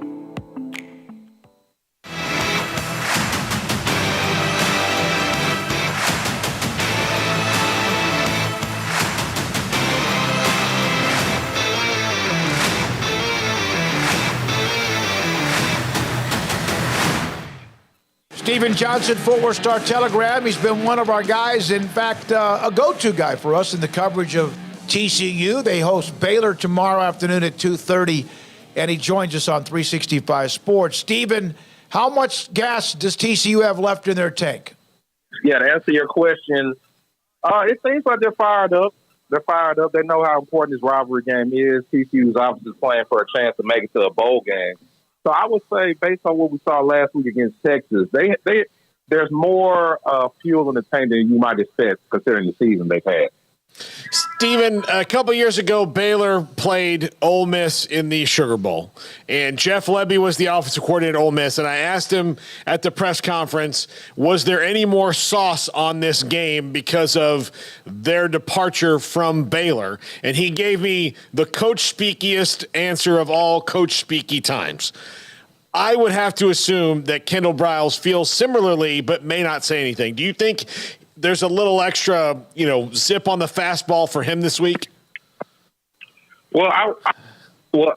[SPEAKER 2] Stephen Johnson, Fort Worth Star-Telegram. He's been one of our guys, in fact, a go-to guy for us in the coverage of TCU. They host Baylor tomorrow afternoon at 2:30, and he joins us on 365 Sports. Stephen, how much gas does TCU have left in their tank?
[SPEAKER 21] Yeah, to answer your question, it seems like they're fired up. They're fired up. They know how important this rivalry game is. TCU's obviously playing for a chance to make it to a bowl game. So I would say, based on what we saw last week against Texas, there's more fuel in the tank than you might expect considering the season they've had.
[SPEAKER 3] Steven, a couple years ago, Baylor played Ole Miss in the Sugar Bowl, and Jeff Lebby was the offensive coordinator at Ole Miss, and I asked him at the press conference, was there any more sauce on this game because of their departure from Baylor? And he gave me the coach speakiest answer of all coach speaky times. I would have to assume that Kendall Briles feels similarly but may not say anything. Do you think there's a little extra, zip on the fastball for him this week?
[SPEAKER 21] Well,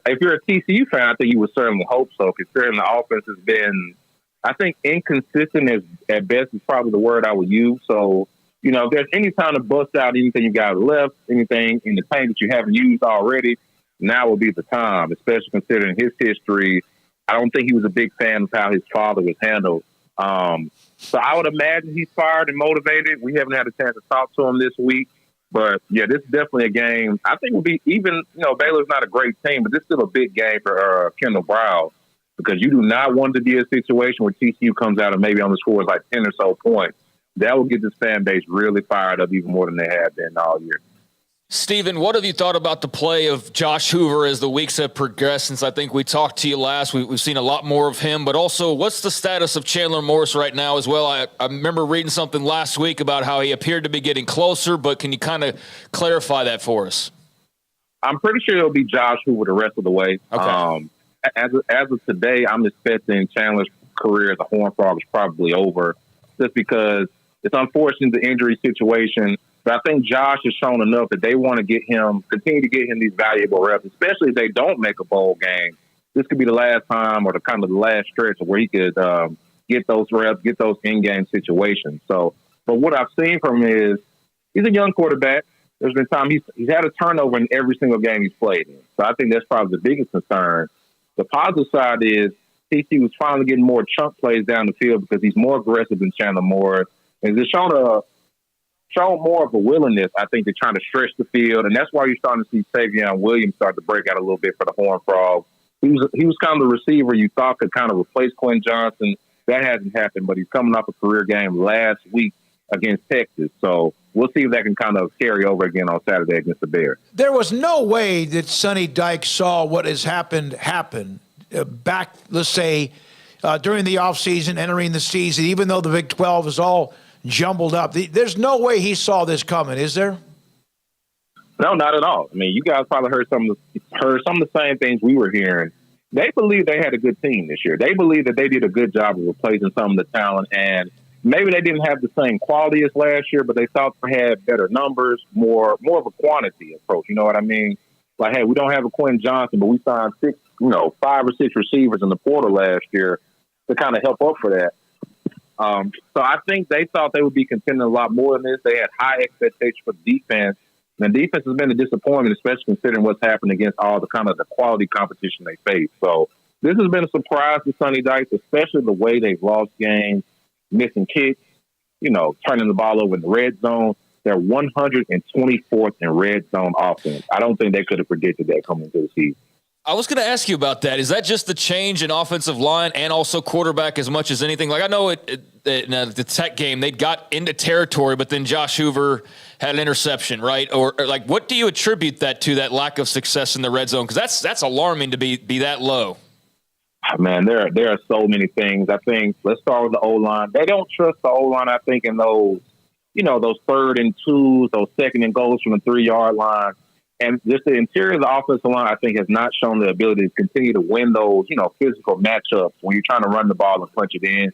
[SPEAKER 21] if you're a TCU fan, I think you would certainly hope so, considering the offense has been, I think, inconsistent at best is probably the word I would use. So, if there's any time to bust out anything you got left, anything in the tank that you haven't used already, now would be the time, especially considering his history. I don't think he was a big fan of how his father was handled. So I would imagine he's fired and motivated. We haven't had a chance to talk to him this week. But, yeah, this is definitely a game. I think will be even, Baylor's not a great team, but this is still a big game for Kendall Briles because you do not want to be a situation where TCU comes out and maybe only scores like 10 or so points. That will get this fan base really fired up even more than they have been all year.
[SPEAKER 4] Stephen, what have you thought about the play of Josh Hoover as the weeks have progressed since I think we talked to you last? We've seen a lot more of him, but also what's the status of Chandler Morris right now as well? I remember reading something last week about how he appeared to be getting closer, but can you kind of clarify that for us?
[SPEAKER 21] I'm pretty sure it'll be Josh Hoover the rest of the way.
[SPEAKER 4] Okay.
[SPEAKER 21] As of today, I'm expecting Chandler's career as a Horned Frog is probably over just because it's unfortunate the injury situation. But I think Josh has shown enough that they want to continue to get him these valuable reps, especially if they don't make a bowl game. This could be the last time or the last stretch where he could get those reps, get those in-game situations. So, but what I've seen from him is he's a young quarterback. There's been time he's had a turnover in every single game he's played in. So I think that's probably the biggest concern. The positive side is TCU was finally getting more chunk plays down the field because he's more aggressive than Chandler Morris. And it's shown more of a willingness, I think, to trying to stretch the field. And that's why you're starting to see Tavion Williams start to break out a little bit for the Horned Frogs. He was kind of the receiver you thought could kind of replace Quinn Johnson. That hasn't happened, but he's coming off a career game last week against Texas. So we'll see if that can kind of carry over again on Saturday against the Bears.
[SPEAKER 2] There was no way that Sonny Dykes saw what has happened back, let's say, during the offseason, entering the season, even though the Big 12 is all jumbled up. There's no way he saw this coming, is there?
[SPEAKER 21] No, not at all. I mean, you guys probably heard some of the same things we were hearing. They believe they had a good team this year. They believe that they did a good job of replacing some of the talent, and maybe they didn't have the same quality as last year, but they thought they had better numbers, more of a quantity approach. You know what I mean? Like, hey, we don't have a Quinn Johnson, but we signed 5 or 6 receivers in the portal last year to kind of help up for that. So I think they thought they would be contending a lot more than this. They had high expectations for defense. And the defense has been a disappointment, especially considering what's happened against all the quality competition they face. So this has been a surprise to Sonny Dykes, especially the way they've lost games, missing kicks, turning the ball over in the red zone. They're 124th in red zone offense. I don't think they could have predicted that coming into the season.
[SPEAKER 4] I was going to ask you about that. Is that just the change in offensive line and also quarterback as much as anything? Like, I know in the Tech game, they got into territory, but then Josh Hoover had an interception, right? Or like, what do you attribute that to, that lack of success in the red zone? Because that's alarming to be that low.
[SPEAKER 21] Man, there are so many things. I think let's start with the O-line. They don't trust the O-line, I think, in those 3rd and 2s, those 2nd and goals from the 3-yard line. And just the interior of the offensive line, I think, has not shown the ability to continue to win those, physical matchups when you're trying to run the ball and punch it in.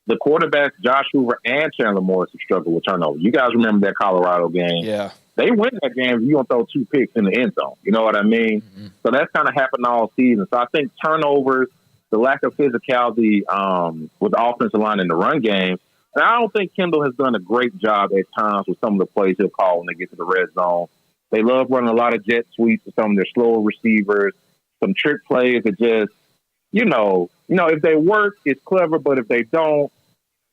[SPEAKER 21] The quarterbacks, Josh Hoover and Chandler Morris, have struggled with turnovers. You guys remember that Colorado game?
[SPEAKER 4] Yeah.
[SPEAKER 21] They win that game if you don't throw 2 picks in the end zone. You know what I mean? Mm-hmm. So that's kind of happened all season. So I think turnovers the lack of physicality with the offensive line in the run game. And I don't think Kendall has done a great job at times with some of the plays he'll call when they get to the red zone. They love running a lot of jet sweeps with some of their slower receivers, some trick plays that just, if they work, it's clever, but if they don't,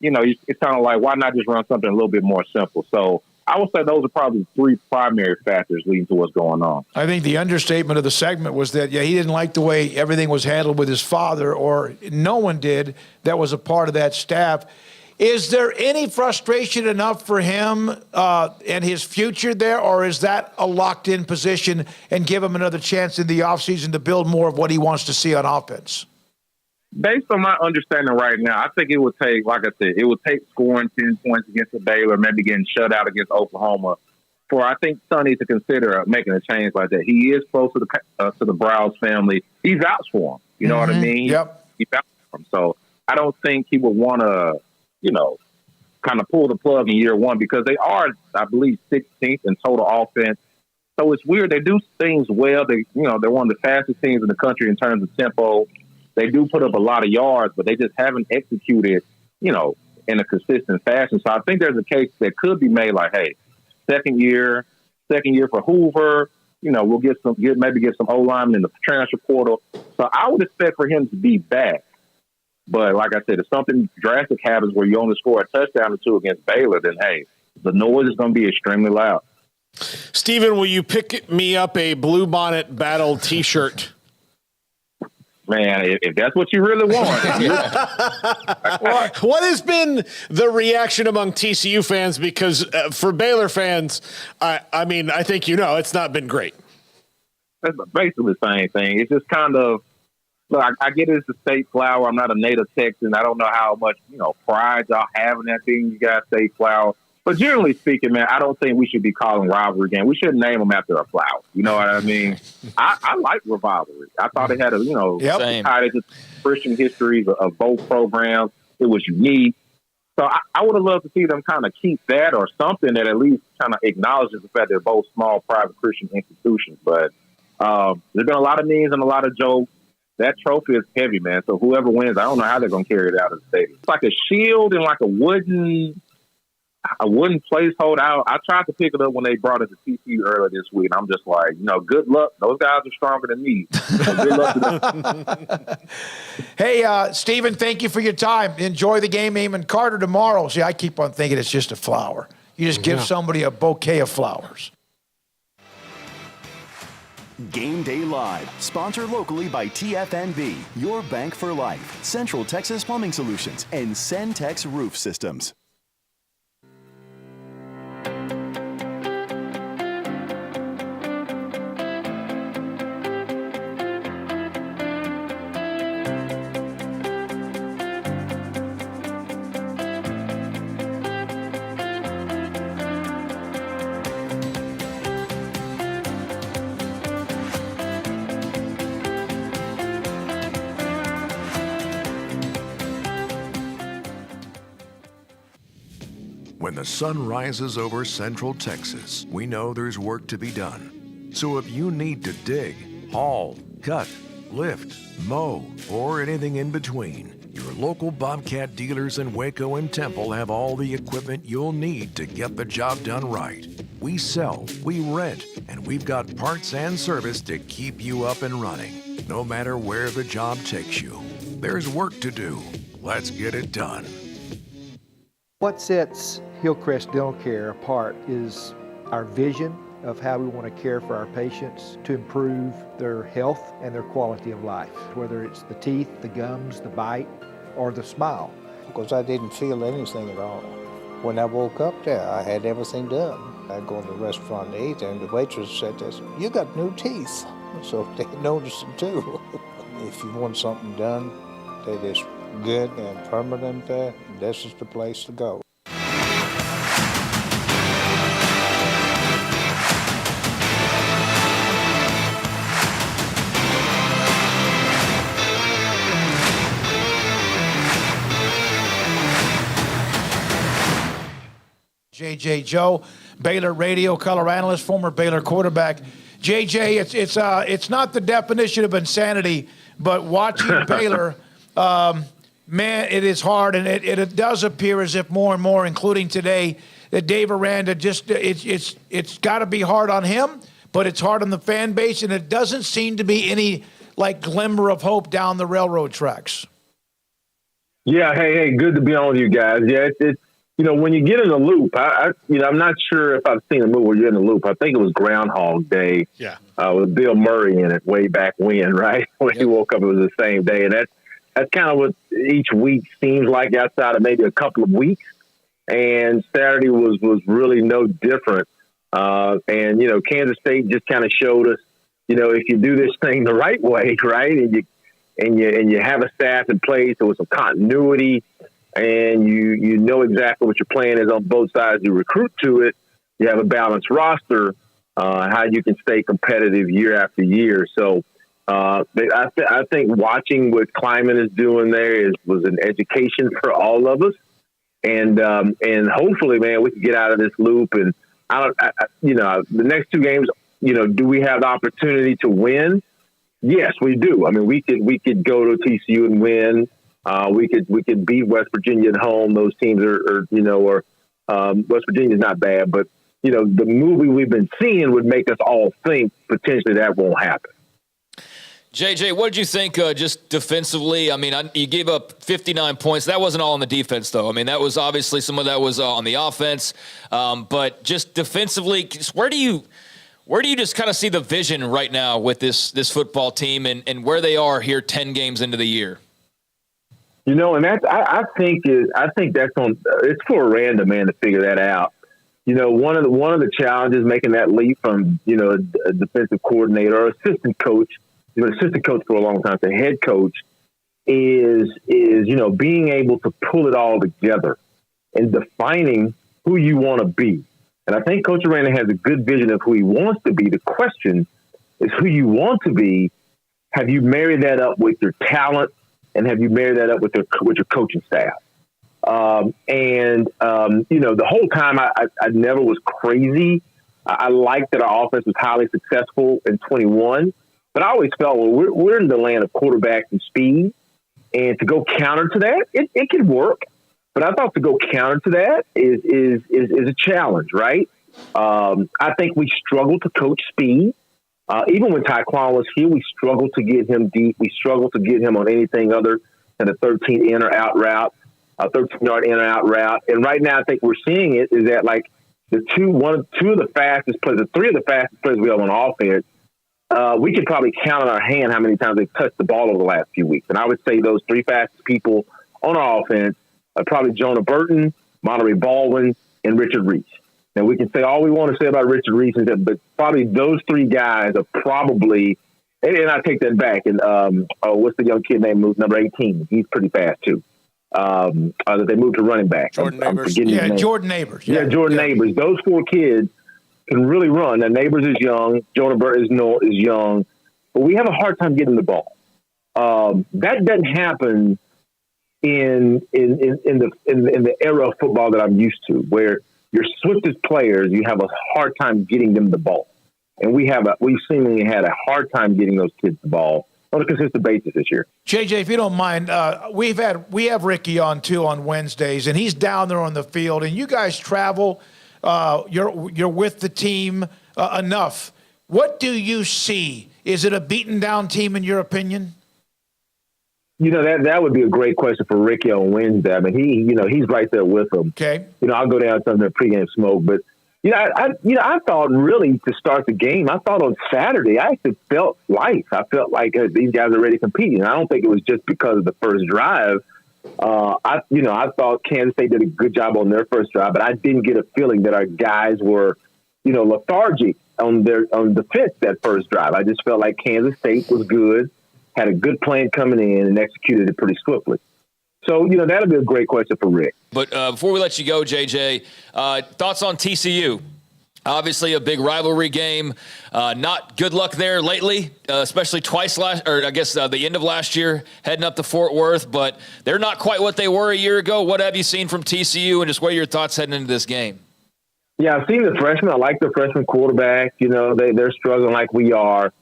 [SPEAKER 21] it's kind of like, why not just run something a little bit more simple? So I would say those are probably the three primary factors leading to what's going on.
[SPEAKER 2] I think the understatement of the segment was that, he didn't like the way everything was handled with his father, or no one did that was a part of that staff. Is there any frustration enough for him and his future there, or is that a locked-in position and give him another chance in the offseason to build more of what he wants to see on offense?
[SPEAKER 21] Based on my understanding right now, I think it would take, like I said, scoring 10 points against the Baylor, maybe getting shut out against Oklahoma, for I think Sonny to consider making a change like that. He is close to the Browse family. He vouched for him. You know what I mean?
[SPEAKER 2] Yep.
[SPEAKER 21] He vouched for him. So I don't think he would want to, kind of pull the plug in year one, because they are, I believe, 16th in total offense. So it's weird. They do things well. They're one of the fastest teams in the country in terms of tempo. They do put up a lot of yards, but they just haven't executed, in a consistent fashion. So I think there's a case that could be made like, hey, second year for Hoover. We'll maybe get some O-linemen in the transfer portal. So I would expect for him to be back. But like I said, if something drastic happens where you only score a touchdown or two against Baylor, then, hey, the noise is going to be extremely loud.
[SPEAKER 3] Steven, will you pick me up a Bluebonnet Battle T-shirt?
[SPEAKER 21] Man, if that's what you really want.
[SPEAKER 3] What has been the reaction among TCU fans? Because for Baylor fans, I think it's not been great.
[SPEAKER 21] That's basically the same thing. It's just kind of, look, I get it as a state flower. I'm not a native Texan. I don't know how much, pride y'all have in that being you guys state flower. But generally speaking, man, I don't think we should be calling Rivalry game. We shouldn't name them after a flower. You know what I mean? I like Rivalry. I thought it had tied into Christian histories of both programs. It was unique. So I would have loved to see them kind of keep that, or something that at least kind of acknowledges the fact they're both small private Christian institutions. But there's been a lot of memes and a lot of jokes. That trophy is heavy, man. So whoever wins, I don't know how they're going to carry it out of the stadium. It's like a shield and like a wooden placeholder. I tried to pick it up when they brought it to TCU earlier this week, and I'm just like, good luck. Those guys are stronger than me. So good luck to them.
[SPEAKER 2] Hey, Stephen, thank you for your time. Enjoy the game, Eamon Carter tomorrow. See, I keep on thinking it's just a flower. You just give somebody a bouquet of flowers.
[SPEAKER 1] Game Day Live, sponsored locally by TFNB, your bank for life, Central Texas Plumbing Solutions, and Centex Roof Systems.
[SPEAKER 5] When the sun rises over Central Texas, we know there's work to be done. So if you need to dig, haul, cut, lift, mow, or anything in between, your local Bobcat dealers in Waco and Temple have all the equipment you'll need to get the job done right. We sell, we rent, and we've got parts and service to keep you up and running, no matter where the job takes you. There's work to do. Let's get it done.
[SPEAKER 22] What sets Hillcrest Dental Care apart is our vision of how we want to care for our patients to improve their health and their quality of life, whether it's the teeth, the gums, the bite, or the smile.
[SPEAKER 23] Because I didn't feel anything at all. When I woke up there, I had everything done. I go in the restaurant to eat, and the waitress said this, "You got new teeth." So they noticed them too. If you want something done that is good and permanent there, this is the place to go.
[SPEAKER 2] JJ Joe, Baylor radio color analyst, former Baylor quarterback. JJ, it's not the definition of insanity, but watching Baylor man, it is hard, and it does appear as if more and more, including today, that Dave Aranda it's got to be hard on him, but it's hard on the fan base, and it doesn't seem to be any glimmer of hope down the railroad tracks.
[SPEAKER 21] Yeah, hey, good to be on with you guys. Yeah, it's when you get in the loop, I'm not sure if I've seen a movie where you're in the loop. I think it was Groundhog Day.
[SPEAKER 3] Yeah,
[SPEAKER 21] with Bill Murray in it way back when, right? When he woke up, it was the same day, and that's kind of what each week seems like outside of maybe a couple of weeks. And Saturday was really no different. And Kansas State just kind of showed us, if you do this thing the right way, right, and you have a staff in place with some continuity, and you know exactly what your plan is on both sides. You recruit to it. You have a balanced roster. How you can stay competitive year after year. So I think watching what Kleiman is doing there was an education for all of us, and hopefully, man, we can get out of this loop. And the next two games, do we have the opportunity to win? Yes, we do. I mean, we could go to TCU and win. We could beat West Virginia at home. Those teams are West Virginia's not bad, but the movie we've been seeing would make us all think potentially that won't happen.
[SPEAKER 4] JJ, what did you think just defensively? I mean, you gave up 59 points. That wasn't all on the defense, though. I mean, that was obviously some of that was on the offense. But just defensively, where do you just kind of see the vision right now with this football team and where they are here 10 games into the year?
[SPEAKER 21] And I think that's on. It's for Aranda, man, to figure that out. One of the challenges making that leap from a defensive coordinator or assistant coach, assistant coach for a long time to head coach, is being able to pull it all together and defining who you want to be. And I think Coach Aranda has a good vision of who he wants to be. The question is who you want to be. Have you married that up with your talent, and have you married that up with your coaching staff? The whole time I never was crazy. I liked that our offense was highly successful in 21, but I always felt, well, we're in the land of quarterbacks and speed, and to go counter to that, it could work. But I thought to go counter to that is a challenge, right? I think we struggled to coach speed. Even when Taekwon was here, we struggled to get him deep. We struggled to get him on anything other than a 13 in or out route. A 13-yard in or out route. And right now I think we're seeing it is that two of the fastest players, the three of the fastest players we have on offense, we could probably count on our hand how many times they've touched the ball over the last few weeks. And I would say those three fastest people on our offense are probably Jonah Burton, Monterey Baldwin, and Richard Reese. Now we can say all we want to say about Richard Reese is that, but probably those three guys are probably, and I take that back. And what's the young kid named number 18? He's pretty fast too. That they moved to running back.
[SPEAKER 2] Jordan Neighbors. Jordan Neighbors.
[SPEAKER 21] Yeah, Jordan Neighbors. Those four kids can really run. Now, Neighbors is young. Jonah Burton is young. But we have a hard time getting the ball. That doesn't happen in the era of football that I'm used to, where your swiftest players, you have a hard time getting them the ball. And we seemingly had a hard time getting those kids the ball on a consistent basis this year.
[SPEAKER 2] JJ, if you don't mind, we have Ricky on too on Wednesdays, and he's down there on the field. And you guys travel, you're with the team enough. What do you see? Is it a beaten down team in your opinion?
[SPEAKER 21] That would be a great question for Ricky on Wednesday. I mean, he's right there with them.
[SPEAKER 2] Okay.
[SPEAKER 21] I'll go down to the pregame smoke, but. I thought really to start the game, I thought on Saturday, I actually felt life. I felt like these guys are ready to compete. And I don't think it was just because of the first drive. I thought Kansas State did a good job on their first drive, but I didn't get a feeling that our guys were, lethargic on defense that first drive. I just felt like Kansas State was good, had a good plan coming in, and executed it pretty swiftly. So, that'll be a great question for Rick.
[SPEAKER 4] But before we let you go, JJ, thoughts on TCU? Obviously a big rivalry game. Not good luck there lately, especially the end of last year, heading up to Fort Worth. But they're not quite what they were a year ago. What have you seen from TCU, and just what are your thoughts heading into this game?
[SPEAKER 21] Yeah, I've seen the freshmen. I like the freshman quarterback. They're struggling like we are.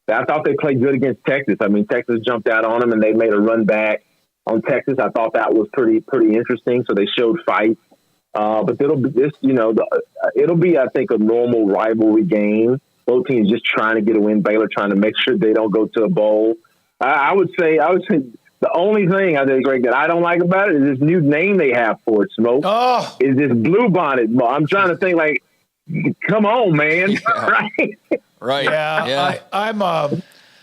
[SPEAKER 21] I thought they played good against Texas. I mean, Texas jumped out on them, and they made a run back. on Texas. I thought that was pretty interesting. So they showed fight. But it'll be, I think, a normal rivalry game. Both teams just trying to get a win. Baylor trying to make sure they don't go to a bowl. I would say the only thing I think, Greg, that I don't like about it is this new name they have for it, Smoak.
[SPEAKER 2] Oh,
[SPEAKER 21] is this Bluebonnet? I'm trying to think, like, come on, man.
[SPEAKER 4] Yeah.
[SPEAKER 21] Right?
[SPEAKER 2] Yeah.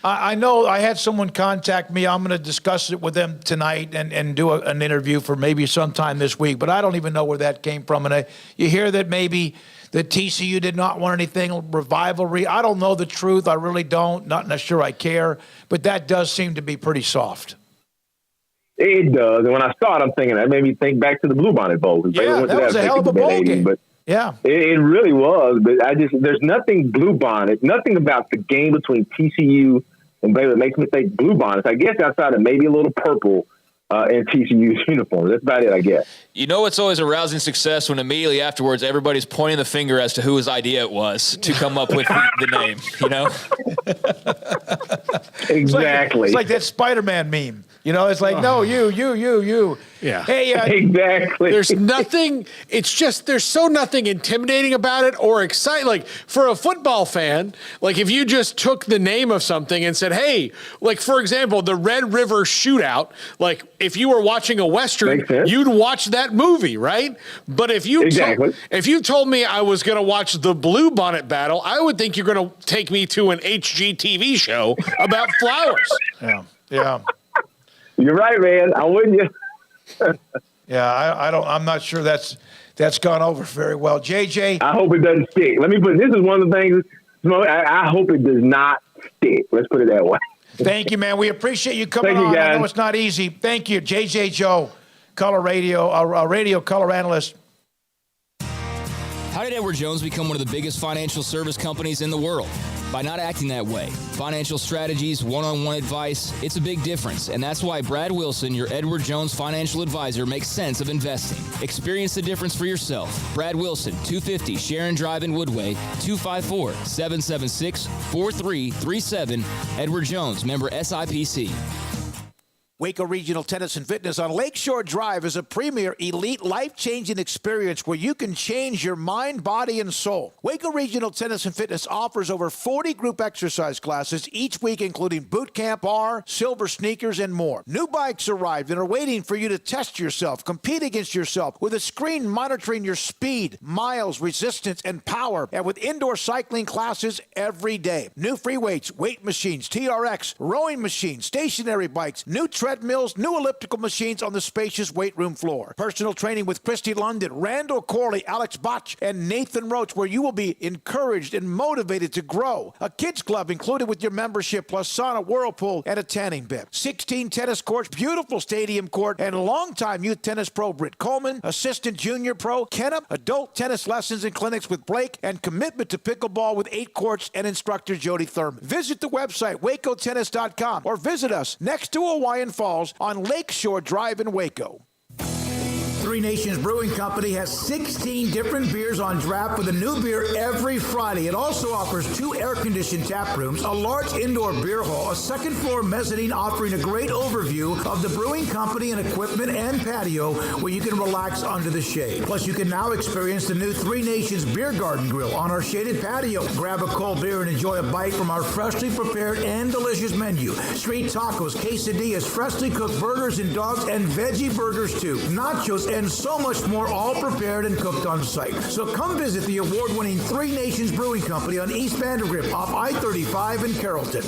[SPEAKER 2] I know I had someone contact me. I'm going to discuss it with them tonight and do an interview for maybe sometime this week. But I don't even know where that came from. And you hear that maybe the TCU did not want anything rivalry. I don't know the truth. I really don't. Not sure I care. But that does seem to be pretty soft.
[SPEAKER 21] It does. And when I saw it, I'm thinking, that made me think back to the Bluebonnet Bowl.
[SPEAKER 2] Yeah, that was a hell of a bowl game.
[SPEAKER 21] But
[SPEAKER 2] yeah,
[SPEAKER 21] it really was. But there's nothing Bluebonnet, nothing about the game between TCU and Baylor makes me think Bluebonnets. I guess outside of maybe a little purple in TCU's uniform. That's about it, I guess.
[SPEAKER 4] You know, it's always a rousing success when immediately afterwards everybody's pointing the finger as to whose idea it was to come up with the name, you know?
[SPEAKER 21] Exactly.
[SPEAKER 2] It's like that Spider-Man meme. You know, it's like, no, you.
[SPEAKER 3] Yeah.
[SPEAKER 2] Hey,
[SPEAKER 21] exactly.
[SPEAKER 3] There's nothing, it's just, there's so nothing intimidating about it or exciting. Like, for a football fan, like, if you just took the name of something and said, hey, like, for example, the Red River Shootout, like, if you were watching a Western, you'd watch that movie, right? But if you if you told me I was going to watch the Bluebonnet Battle, I would think you're going to take me to an HGTV show about flowers.
[SPEAKER 2] Yeah.
[SPEAKER 21] You're right, man. I wouldn't.
[SPEAKER 2] Yeah, I'm not sure that's gone over very well. JJ,
[SPEAKER 21] I hope it doesn't stick. Let me put. This is one of the things. I hope it does not stick. Let's put it that way.
[SPEAKER 2] Thank you, man. We appreciate you coming on. I know it's not easy. Thank you, JJ Joe, color radio color analyst.
[SPEAKER 6] How did Edward Jones become one of the biggest financial service companies in the world? By not acting that way. Financial strategies, one-on-one advice, it's a big difference. And that's why Brad Wilson, your Edward Jones financial advisor, makes sense of investing. Experience the difference for yourself. Brad Wilson, 250 Sharon Drive in Woodway, 254-776-4337. Edward Jones, member SIPC.
[SPEAKER 2] Waco Regional Tennis and Fitness on Lakeshore Drive is a premier, elite, life-changing experience where you can change your mind, body, and soul. Waco Regional Tennis and Fitness offers over 40 group exercise classes each week, including boot camp, bar, silver sneakers, and more. New bikes arrived and are waiting for you to test yourself, compete against yourself with a screen monitoring your speed, miles, resistance, and power, and with indoor cycling classes every day. New free weights, weight machines, TRX, rowing machines, stationary bikes, new treadmills, new elliptical machines on the spacious weight room floor. Personal training with Christy London, Randall Corley, Alex Botch, and Nathan Roach, where you will be encouraged and motivated to grow. A kids club included with your membership, plus sauna, whirlpool, and a tanning bed. 16 tennis courts, beautiful stadium court, and longtime youth tennis pro Britt Coleman, assistant junior pro Kennup, adult tennis lessons and clinics with Blake, and commitment to pickleball with 8 courts and instructor Jody Thurman. Visit the website, wacotennis.com, or visit us next to Hawaiian Falls on Lakeshore Drive in Waco. Three Nations Brewing Company has 16 different beers on draft with a new beer every Friday. It also offers 2 air-conditioned tap rooms, a large indoor beer hall, a second-floor mezzanine offering a great overview of the brewing company and equipment and patio where you can relax under the shade. Plus, you can now experience the new Three Nations Beer Garden Grill on our shaded patio. Grab a cold beer and enjoy a bite from our freshly prepared and delicious menu. Street tacos, quesadillas, freshly cooked burgers and dogs, and veggie burgers too. Nachos and so much more, all prepared and cooked on site. So come visit the award-winning Three Nations Brewing Company on East Vandergrift off I-35 in Carrollton.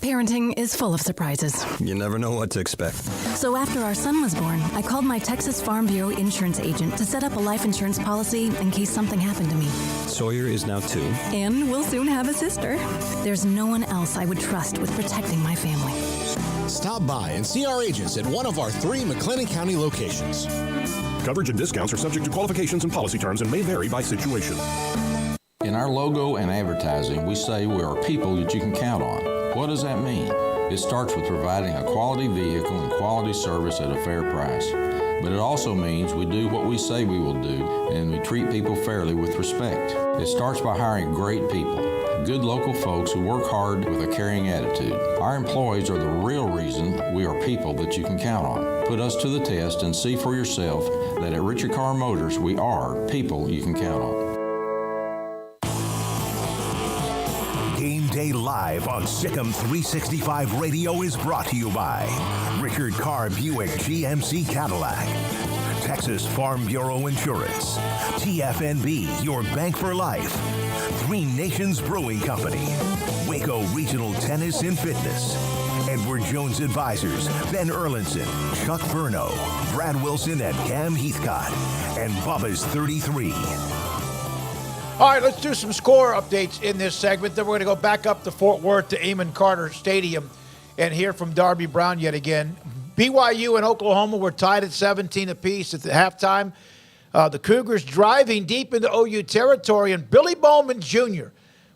[SPEAKER 7] Parenting is full of surprises.
[SPEAKER 8] You never know what to expect.
[SPEAKER 7] So after our son was born, I called my Texas Farm Bureau insurance agent to set up a life insurance policy in case something happened to me.
[SPEAKER 8] Sawyer is now 2.
[SPEAKER 7] And we'll soon have a sister. There's no one else I would trust with protecting my family.
[SPEAKER 13] Stop by and see our agents at one of our 3 McLennan County locations.
[SPEAKER 14] Coverage and discounts are subject to qualifications and policy terms and may vary by situation.
[SPEAKER 24] In our logo and advertising, we say we are people that you can count on. What does that mean? It starts with providing a quality vehicle and quality service at a fair price. But it also means we do what we say we will do, and we treat people fairly with respect. It starts by hiring great people. good local folks who work hard with a caring attitude. Our employees are the real reason we are people that you can count on. Put us to the test and see for yourself that at Richard Carr Motors, we are people you can count on.
[SPEAKER 16] Game Day Live on Sikkim 365 Radio is brought to you by Richard Carr Buick GMC Cadillac, Texas Farm Bureau Insurance, TFNB, your bank for life, Three Nations Brewing Company, Waco Regional Tennis and Fitness, Edward Jones Advisors, Ben Erlinson, Chuck Furno, Brad Wilson, and Cam Heathcott, and Bubba's 33.
[SPEAKER 2] All right, let's do some score updates in this segment. Then we're going to go back up to Fort Worth to Amon Carter Stadium and hear from Darby Brown yet again. BYU and Oklahoma were tied at 17 apiece at the halftime. The Cougars driving deep into OU territory, and Billy Bowman Jr.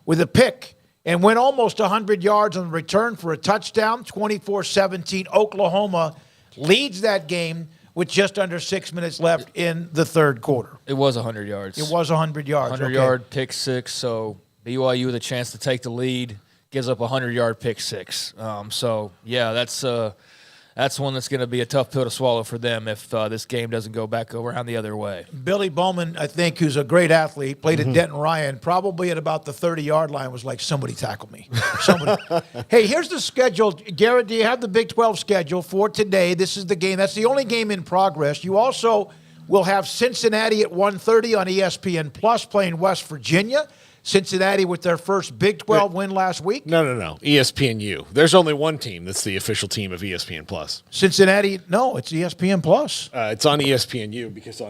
[SPEAKER 2] with a pick and went almost 100 yards on the return for a touchdown. 24-17. Oklahoma leads that game with just under 6 minutes left in the third quarter.
[SPEAKER 4] It was 100 yards.
[SPEAKER 2] It was 100 yards.
[SPEAKER 4] 100-yard pick six, so BYU with a chance to take the lead, gives up a 100-yard pick six. So, yeah, that's one that's going to be a tough pill to swallow for them if this game doesn't go back around the other way.
[SPEAKER 2] Billy Bowman, I think, who's a great athlete, played at Denton Ryan, probably at about the 30-yard line was like, somebody tackle me. Somebody. Hey, here's the schedule. Garrett, do you have the Big 12 schedule for today? This is the game. That's the only game in progress. You also will have Cincinnati at 1:30 on ESPN Plus playing West Virginia. Cincinnati with their first Big 12 win last week.
[SPEAKER 3] No. ESPNU. There's only one team that's the official team of ESPN Plus.
[SPEAKER 2] Cincinnati, no, it's ESPN Plus.
[SPEAKER 3] It's on ESPNU because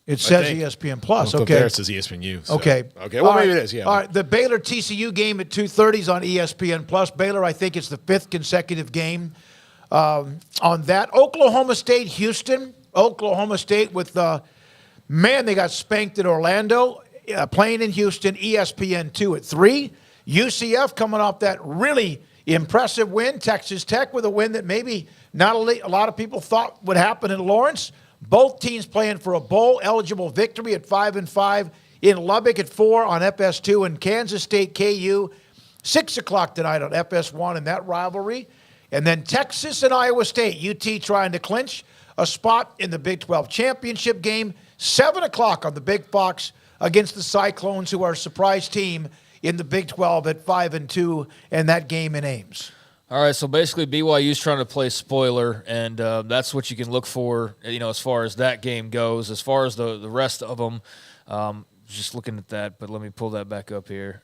[SPEAKER 2] it says ESPN Plus. Okay.
[SPEAKER 3] There it says ESPNU. So.
[SPEAKER 2] Okay.
[SPEAKER 3] Well, maybe it is. Yeah.
[SPEAKER 2] All right. The Baylor TCU game at 2:30 is on ESPN Plus. Baylor, I think it's the fifth consecutive game on that. Oklahoma State, Houston. Oklahoma State with they got spanked at Orlando. Playing in Houston, ESPN2 at 3. UCF coming off that really impressive win. Texas Tech with a win that maybe not a lot of people thought would happen in Lawrence. Both teams playing for a bowl-eligible victory at 5-5 in Lubbock at 4 on FS2, and Kansas State KU 6 o'clock tonight on FS1 in that rivalry. And then Texas and Iowa State, UT trying to clinch a spot in the Big 12 championship game, 7 o'clock on the Big Fox against the Cyclones, who are a surprise team in the Big 12 at 5-2, and that game in Ames.
[SPEAKER 4] All right, so basically BYU's trying to play spoiler, and that's what you can look for, as far as that game goes. As far as the rest of them, just looking at that, but let me pull that back up here.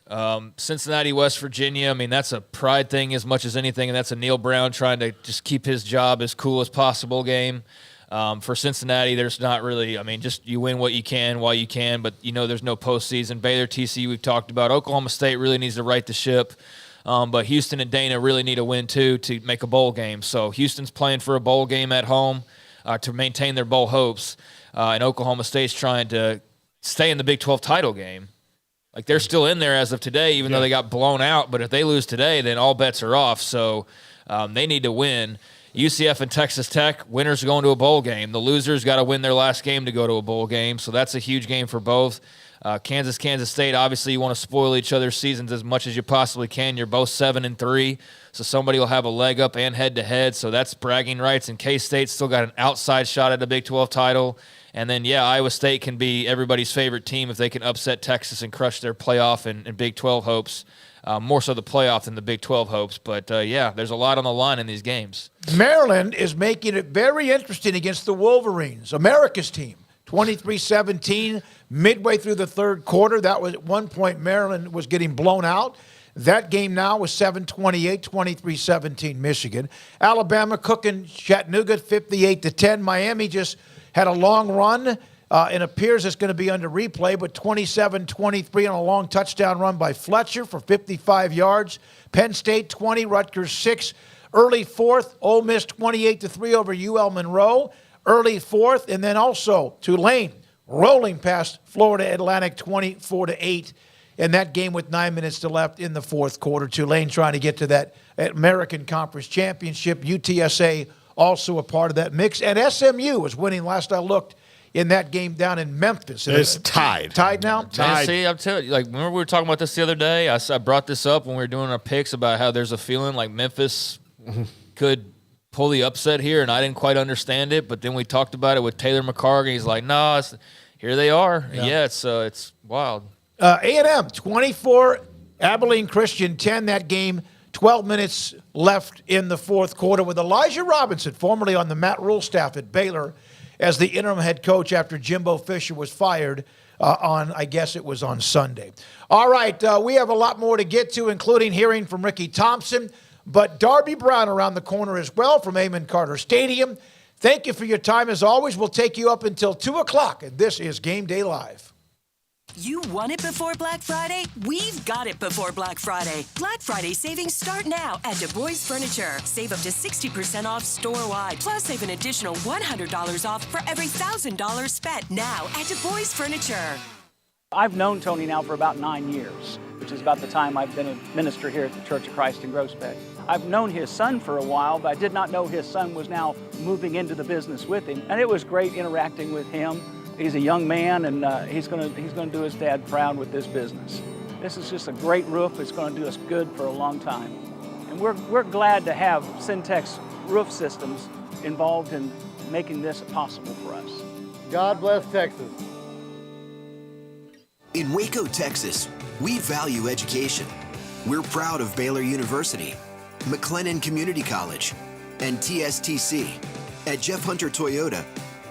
[SPEAKER 4] Cincinnati, West Virginia, that's a pride thing as much as anything, and that's a Neil Brown trying to just keep his job as cool as possible game. For Cincinnati, there's not really, just you win what you can while you can, but there's no postseason. Baylor, TCU, we've talked about. Oklahoma State really needs to right the ship, but Houston and Dana really need a win too to make a bowl game. So Houston's playing for a bowl game at home to maintain their bowl hopes, and Oklahoma State's trying to stay in the Big 12 title game. Like, they're still in there as of today, even though they got blown out, but if they lose today, then all bets are off. So they need to win. UCF and Texas Tech, winners are going to a bowl game. The losers got to win their last game to go to a bowl game, so that's a huge game for both. Kansas State, obviously you want to spoil each other's seasons as much as you possibly can. You're both 7-3, so somebody will have a leg up and head-to-head, so that's bragging rights. And K-State's still got an outside shot at the Big 12 title. And then, Iowa State can be everybody's favorite team if they can upset Texas and crush their playoff and Big 12 hopes. More so the playoff than the Big 12 hopes. But, there's a lot on the line in these games.
[SPEAKER 2] Maryland is making it very interesting against the Wolverines, America's team. 23-17, midway through the third quarter. That was at one point Maryland was getting blown out. That game now was 7-28, 23-17 Michigan. Alabama cooking Chattanooga 58-10. Miami just had a long run. It appears it's going to be under replay, but 27-23 on a long touchdown run by Fletcher for 55 yards. Penn State 20, Rutgers 6. Early fourth, Ole Miss 28-3 over UL Monroe. Early fourth, and then also Tulane rolling past Florida Atlantic 24-8 in that game with 9 minutes to left in the fourth quarter. Tulane trying to get to that American Conference Championship. UTSA also a part of that mix. And SMU was winning, last I looked, in that game down in Memphis.
[SPEAKER 3] It's tied.
[SPEAKER 2] Tied now?
[SPEAKER 4] Man, see, I'm telling you, like, remember we were talking about this the other day? I brought this up when we were doing our picks about how there's a feeling like Memphis could pull the upset here, and I didn't quite understand it. But then we talked about it with Taylor McCargan. He's like, no, here they are. Yeah, it's wild.
[SPEAKER 2] A&M 24, Abilene Christian 10. That game, 12 minutes left in the fourth quarter with Elijah Robinson, formerly on the Matt Rule staff at Baylor, as the interim head coach after Jimbo Fisher was fired I guess it was on Sunday. All right, we have a lot more to get to, including hearing from Ricky Thompson, but Darby Brown around the corner as well from Amon Carter Stadium. Thank you for your time. As always, we'll take you up until 2 o'clock, and this is Game Day Live.
[SPEAKER 9] You want it before Black Friday? We've got it before Black Friday. Black Friday savings start now at Du Bois Furniture. Save up to 60% off store-wide. Plus, save an additional $100 off for every $1,000 spent now at Du Bois Furniture.
[SPEAKER 10] I've known Tony now for about 9 years, which is about the time I've been a minister here at the Church of Christ in Groesbeck. I've known his son for a while, but I did not know his son was now moving into the business with him. And it was great interacting with him. He's a young man, and he's going to do his dad proud with this business. This is just a great roof. It's going to do us good for a long time. And we're glad to have Syntex Roof Systems involved in making this possible for us.
[SPEAKER 11] God bless Texas.
[SPEAKER 12] In Waco, Texas, we value education. We're proud of Baylor University, McLennan Community College, and TSTC. At Jeff Hunter Toyota,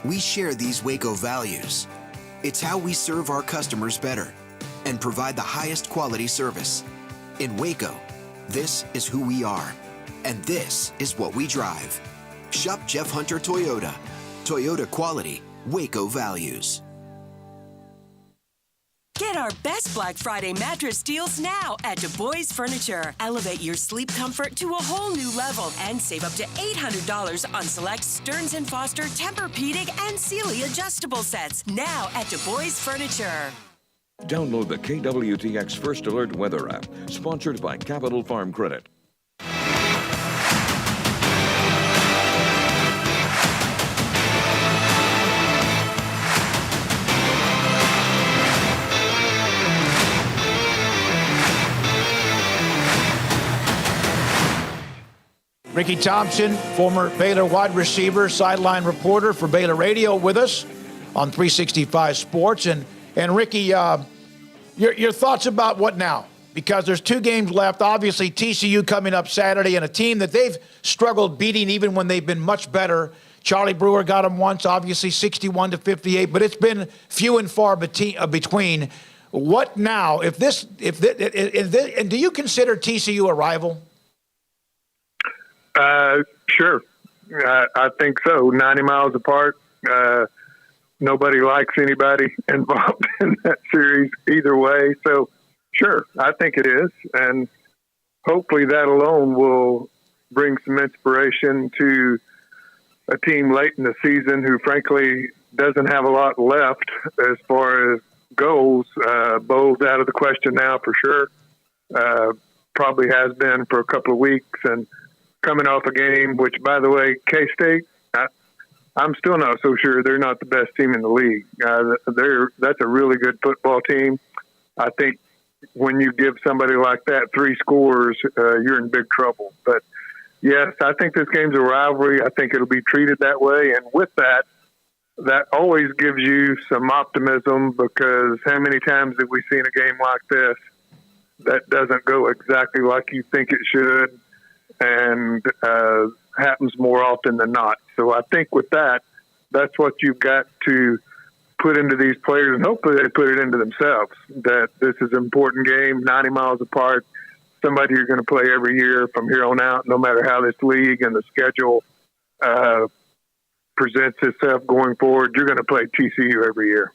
[SPEAKER 12] we share these Waco values. It's how we serve our customers better and provide the highest quality service. In Waco, this is who we are, and this is what we drive. Shop Jeff Hunter Toyota. Toyota quality, Waco values.
[SPEAKER 9] Get our best Black Friday mattress deals now at Du Bois Furniture. Elevate your sleep comfort to a whole new level and save up to $800 on select Stearns & Foster Tempur-Pedic and Sealy adjustable sets now at Du Bois Furniture.
[SPEAKER 25] Download the KWTX First Alert Weather app, sponsored by Capital Farm Credit.
[SPEAKER 2] Ricky Thompson, former Baylor wide receiver, sideline reporter for Baylor Radio, with us on 365 Sports. And Ricky, your thoughts about what now? Because there's 2 games left. Obviously, TCU coming up Saturday, and a team that they've struggled beating even when they've been much better. Charlie Brewer got them once, obviously 61-58, but it's been few and far between. What now? And do you consider TCU a rival?
[SPEAKER 26] Sure. I think so. 90 miles apart. Nobody likes anybody involved in that series either way. So, sure, I think it is. And hopefully that alone will bring some inspiration to a team late in the season who, frankly, doesn't have a lot left as far as goals. Bowl's out of the question now for sure. Probably has been for a couple of weeks. And coming off a game, which, by the way, K-State, I'm still not so sure they're not the best team in the league. That's a really good football team. I think when you give somebody like that 3 scores, you're in big trouble. But, yes, I think this game's a rivalry. I think it'll be treated that way. And with that, that always gives you some optimism, because how many times have we seen a game like this that doesn't go exactly like you think it should? And happens more often than not. So I think with that, that's what you've got to put into these players, and hopefully they put it into themselves, that this is an important game, 90 miles apart, somebody you're going to play every year from here on out, no matter how this league and the schedule presents itself going forward. You're going to play TCU every year.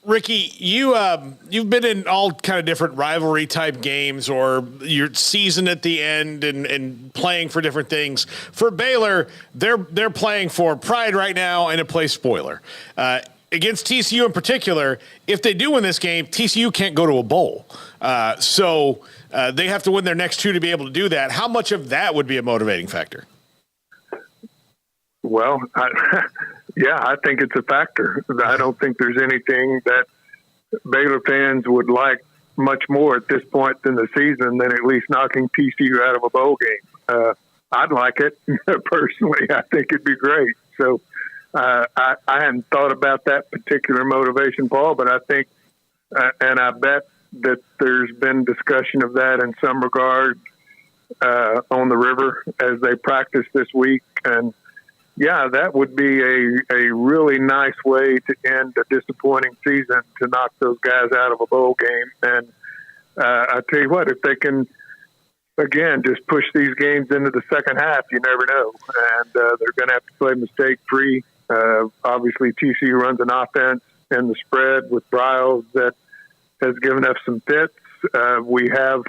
[SPEAKER 3] Ricky, you've been in all kind of different rivalry type games, or your season at the end and playing for different things. For Baylor, they're playing for pride right now and a play spoiler. Against TCU in particular, if they do win this game, TCU can't go to a bowl. So they have to win their next 2 to be able to do that. How much of that would be a motivating factor?
[SPEAKER 26] Well, Yeah, I think it's a factor. I don't think there's anything that Baylor fans would like much more at this point in the season than at least knocking TCU out of a bowl game. I'd like it personally. I think it'd be great. So I hadn't thought about that particular motivation, Paul, but I think, and I bet that there's been discussion of that in some regard on the river as they practice this week. And yeah, that would be a really nice way to end a disappointing season, to knock those guys out of a bowl game. And I tell you what, if they can, again, just push these games into the second half, you never know. And they're going to have to play mistake-free. Obviously, TCU runs an offense in the spread with Bryles that has given us some fits. We have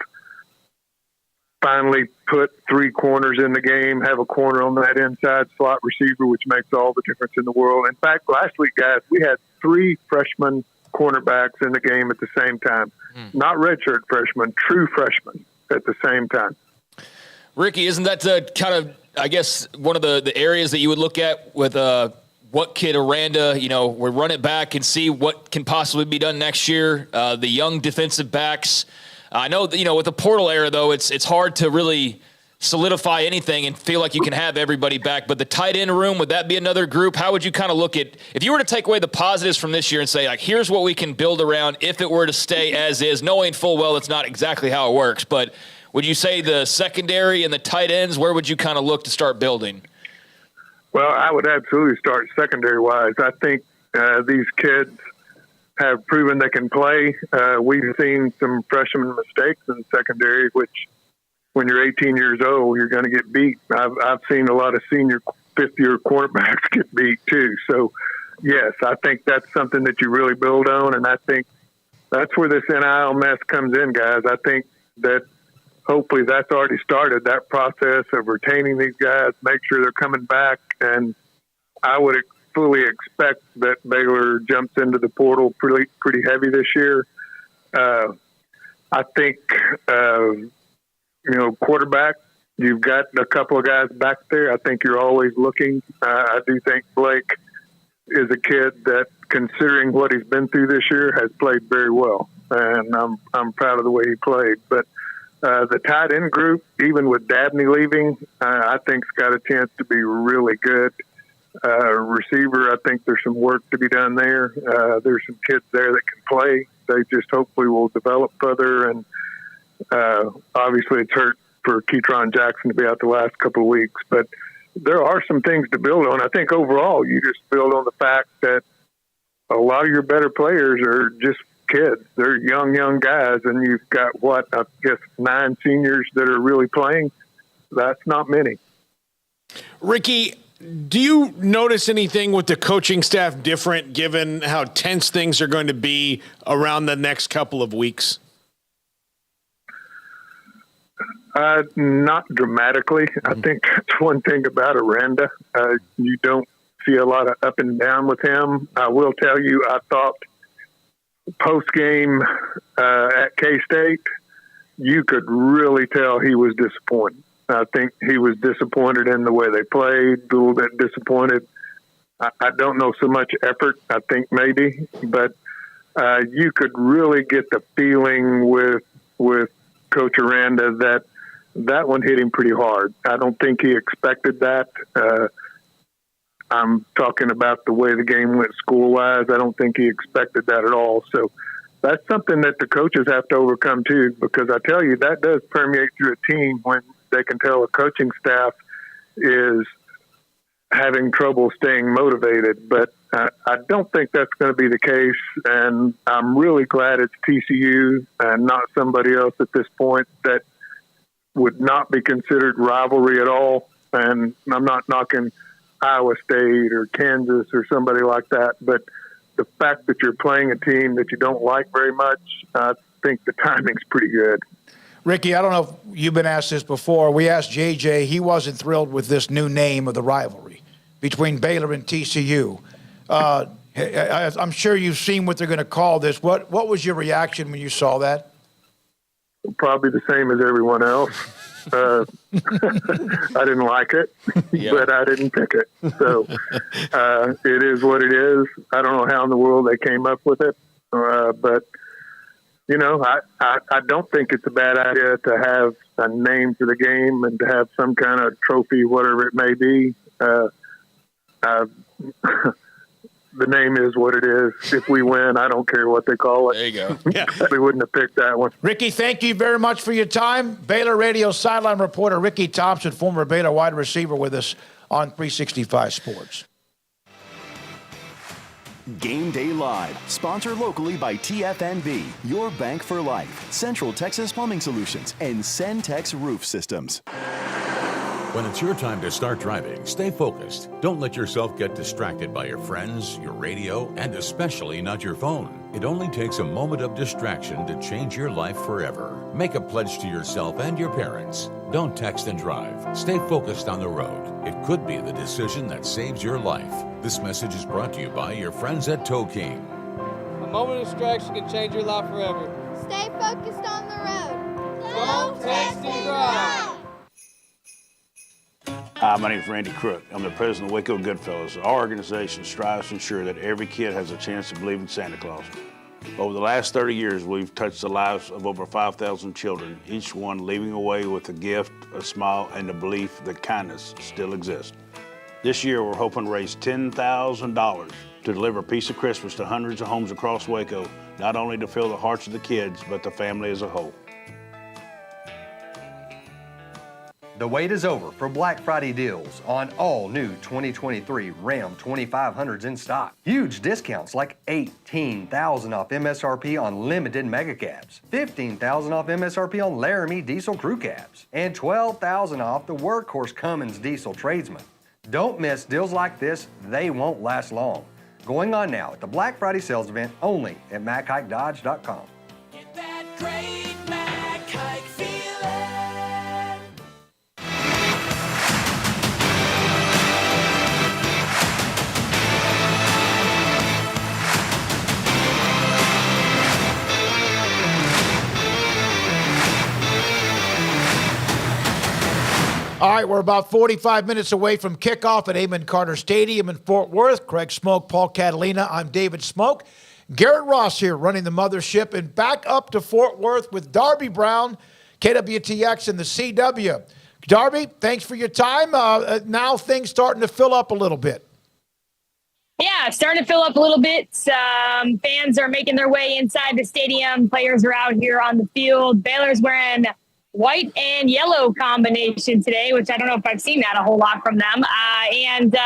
[SPEAKER 26] finally put 3 corners in the game, have a corner on that inside slot receiver, which makes all the difference in the world. In fact, last week, guys, we had 3 freshman cornerbacks in the game at the same time. Not redshirt freshmen, true freshmen at the same time.
[SPEAKER 4] Ricky, isn't that kind of, I guess, one of the areas that you would look at with what kid Aranda, we run it back and see what can possibly be done next year? The young defensive backs. I know that, with the portal era, though, it's hard to really solidify anything and feel like you can have everybody back. But the tight end room, would that be another group? How would you kind of look at, if you were to take away the positives from this year and say, like, here's what we can build around if it were to stay as is, knowing full well it's not exactly how it works, but would you say the secondary and the tight ends, where would you kind of look to start building?
[SPEAKER 26] Well, I would absolutely start secondary-wise. I think these kids have proven they can play. We've seen some freshman mistakes in secondary, which when you're 18 years old, you're going to get beat. I've seen a lot of senior fifth-year quarterbacks get beat too. So, yes, I think that's something that you really build on, and I think that's where this NIL mess comes in, guys. I think that hopefully that's already started, that process of retaining these guys, make sure they're coming back, and I would fully expect that Baylor jumps into the portal pretty heavy this year. I think, quarterback, you've got a couple of guys back there. I think you're always looking. I do think Blake is a kid that, considering what he's been through this year, has played very well, and I'm proud of the way he played. But the tight end group, even with Dabney leaving, I think's got a chance to be really good. Receiver, I think there's some work to be done there. There's some kids there that can play. They just hopefully will develop further. And obviously it's hurt for Keytron Jackson to be out the last couple of weeks. But there are some things to build on. I think overall you just build on the fact that a lot of your better players are just kids. They're young guys, and you've got, 9 seniors that are really playing. That's not many.
[SPEAKER 3] Ricky, do you notice anything with the coaching staff different given how tense things are going to be around the next couple of weeks?
[SPEAKER 26] Not dramatically. I think that's one thing about Aranda. You don't see a lot of up and down with him. I will tell you, I thought post-game at K-State, you could really tell he was disappointed. I think he was disappointed in the way they played, a little bit disappointed. I don't know so much effort, I think maybe, but you could really get the feeling with Coach Aranda that one hit him pretty hard. I don't think he expected that. I'm talking about the way the game went school-wise. I don't think he expected that at all. So that's something that the coaches have to overcome too, because I tell you, that does permeate through a team when they can tell a coaching staff is having trouble staying motivated. But I don't think that's going to be the case, and I'm really glad it's TCU and not somebody else at this point that would not be considered rivalry at all. And I'm not knocking Iowa State or Kansas or somebody like that, but the fact that you're playing a team that you don't like very much, I think the timing's pretty good.
[SPEAKER 2] Ricky, I don't know if you've been asked this before. We asked JJ. He wasn't thrilled with this new name of the rivalry between Baylor and TCU. I'm sure you've seen what they're going to call this. What was your reaction when you saw that?
[SPEAKER 26] Probably the same as everyone else. I didn't like it, but I didn't pick it. So it is what it is. I don't know how in the world they came up with it, but you know, I don't think it's a bad idea to have a name for the game and to have some kind of trophy, whatever it may be. The name is what it is. If we win, I don't care what they call it.
[SPEAKER 4] There you go.
[SPEAKER 26] Yeah. We wouldn't have picked that one.
[SPEAKER 2] Ricky, thank you very much for your time. Baylor Radio sideline reporter Ricky Thompson, former Baylor wide receiver, with us on 365 Sports.
[SPEAKER 1] Game Day Live, sponsored locally by TFNB, your bank for life, Central Texas Plumbing Solutions, and Centex Roof Systems.
[SPEAKER 15] When it's your time to start driving, stay focused. Don't let yourself get distracted by your friends, your radio, and especially not your phone. It only takes a moment of distraction to change your life forever. Make a pledge to yourself and your parents. Don't text and drive. Stay focused on the road. It could be the decision that saves your life. This message is brought to you by your friends at Tow King.
[SPEAKER 17] A moment of distraction can change your life forever.
[SPEAKER 18] Stay focused on the road.
[SPEAKER 17] Don't text and drive.
[SPEAKER 19] Hi, my name is Randy Crook. I'm the president of Waco Goodfellas. Our organization strives to ensure that every kid has a chance to believe in Santa Claus. Over the last 30 years, we've touched the lives of over 5,000 children, each one leaving away with a gift, a smile, and the belief that kindness still exists. This year, we're hoping to raise $10,000 to deliver a piece of Christmas to hundreds of homes across Waco, not only to fill the hearts of the kids, but the family as a whole.
[SPEAKER 20] The wait is over for Black Friday deals on all new 2023 Ram 2500s in stock. Huge discounts like $18,000 off MSRP on limited mega cabs, $15,000 off MSRP on Laramie diesel crew cabs, and $12,000 off the Workhorse Cummins diesel tradesman. Don't miss deals like this, they won't last long. Going on now at the Black Friday sales event only at MacHikeDodge.com.
[SPEAKER 18] Get that great Mac Hike feeling.
[SPEAKER 2] All right, we're about 45 minutes away from kickoff at Amon Carter Stadium in Fort Worth. Craig Smoak, Paul Catalina. I'm David Smoak. Garrett Ross here running the mothership, and back up to Fort Worth with Darby Brown, KWTX and the CW. Darby, thanks for your time. Now things starting to fill up a little bit.
[SPEAKER 27] Yeah, starting to fill up a little bit. Fans are making their way inside the stadium. Players are out here on the field. Baylor's wearing white and yellow combination today, which I don't know if I've seen that a whole lot from them. And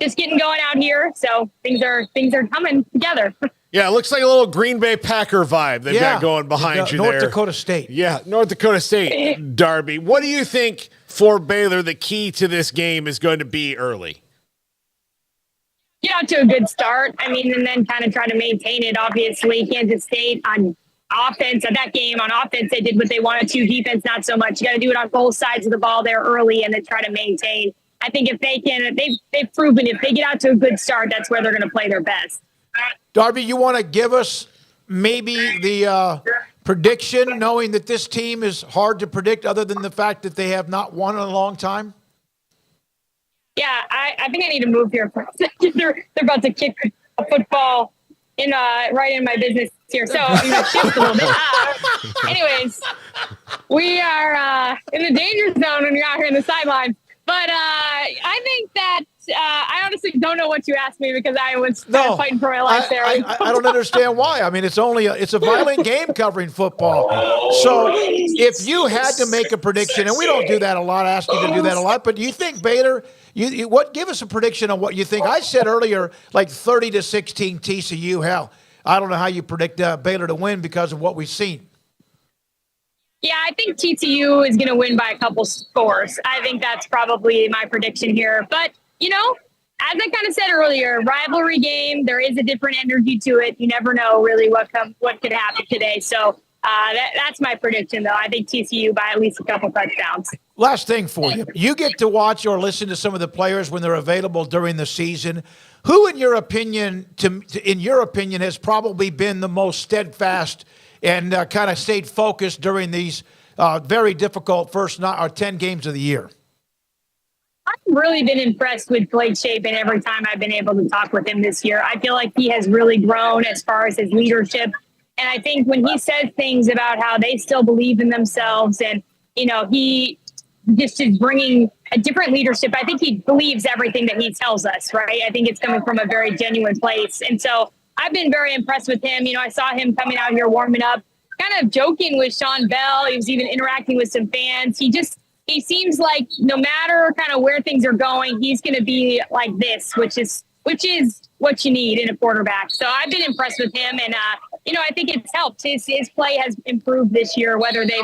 [SPEAKER 27] just getting going out here. So things are coming together.
[SPEAKER 3] Yeah, it looks like a little Green Bay Packer vibe they've got going behind you
[SPEAKER 2] North
[SPEAKER 3] there.
[SPEAKER 2] North Dakota State.
[SPEAKER 3] Yeah, North Dakota State, Darby. What do you think for Baylor the key to this game is going to be early?
[SPEAKER 27] Get out to a good start. I mean, and then kind of try to maintain it, obviously. Kansas State on offense, at that game, on offense, they did what they wanted to. Defense, not so much. You got to do it on both sides of the ball there early and then try to maintain. I think if they can, they've proven if they get out to a good start, that's where they're going to play their best.
[SPEAKER 2] Darby, you want to give us maybe the prediction, knowing that this team is hard to predict other than the fact that they have not won in a long time?
[SPEAKER 27] Yeah, I think I need to move here for a second. They're about to kick a football in right in my business here. So I'm going to shift a little bit. Anyways, we are in the danger zone when you're out here in the sideline. But I think that I honestly don't know what you asked me because I was fighting for my life there.
[SPEAKER 2] I don't understand why. I mean, it's a violent game covering football. So if you had to make a prediction, and we don't do that a lot, ask you to do that a lot, but do you think Baylor, give us a prediction on what you think? I said earlier, like 30-16 TCU. Hell, I don't know how you predict Baylor to win because of what we've seen.
[SPEAKER 27] Yeah, I think TCU is going to win by a couple scores. I think that's probably my prediction here. But, as I kind of said earlier, rivalry game, there is a different energy to it. You never know really what could happen today. So that's my prediction, though. I think TCU by at least a couple touchdowns.
[SPEAKER 2] Last thing for you. You get to watch or listen to some of the players when they're available during the season. Who, in your opinion, has probably been the most steadfast and kind of stayed focused during these very difficult first 10 games of the year.
[SPEAKER 27] I've really been impressed with Blake Shapen every time I've been able to talk with him this year. I feel like he has really grown as far as his leadership. And I think when he says things about how they still believe in themselves and, he just is bringing a different leadership, I think he believes everything that he tells us, right? I think it's coming from a very genuine place. And so I've been very impressed with him. I saw him coming out here warming up, kind of joking with Sean Bell. He was even interacting with some fans. He seems like no matter kind of where things are going, he's going to be like this, which is what you need in a quarterback. So I've been impressed with him, and I think it's helped. His play has improved this year, whether they've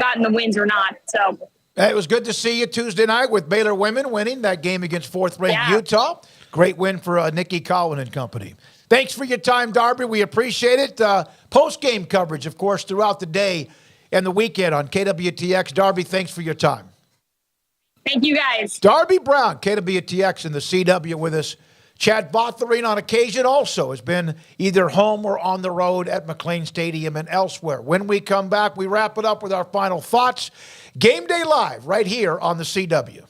[SPEAKER 27] gotten the wins or not. So
[SPEAKER 2] it was good to see you Tuesday night with Baylor women winning that game against fourth-ranked Utah. Great win for Nikki Collin and company. Thanks for your time, Darby. We appreciate it. Post-game coverage, of course, throughout the day and the weekend on KWTX. Darby, thanks for your time.
[SPEAKER 27] Thank you, guys.
[SPEAKER 2] Darby Brown, KWTX in the CW with us. Chad Botherine on occasion also has been either home or on the road at McLean Stadium and elsewhere. When we come back, we wrap it up with our final thoughts. Game Day Live right here on the CW.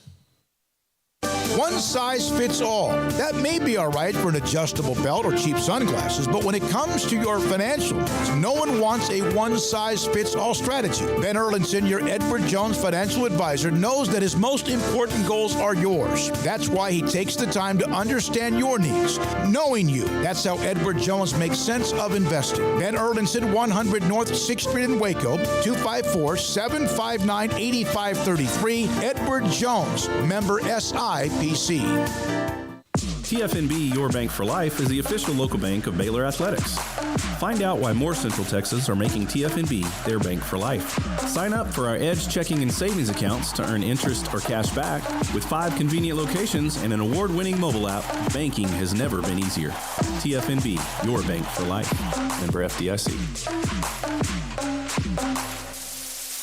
[SPEAKER 5] One size fits all. That may be all right for an adjustable belt or cheap sunglasses, but when it comes to your financial needs, no one wants a one-size-fits-all strategy. Ben Erlinson, your Edward Jones financial advisor, knows that his most important goals are yours. That's why he takes the time to understand your needs, knowing you. That's how Edward Jones makes sense of investing. Ben Erlinson, 100 North 6th Street in Waco, 254-759-8533. Edward Jones, member SIPC.
[SPEAKER 6] TFNB Your Bank for Life is the official local bank of Baylor Athletics. Find out why more Central Texans are making TFNB their bank for life. Sign up for our Edge checking and savings accounts to earn interest or cash back. With 5 convenient locations and an award-winning mobile app, banking has never been easier. TFNB Your Bank for Life. Member FDIC.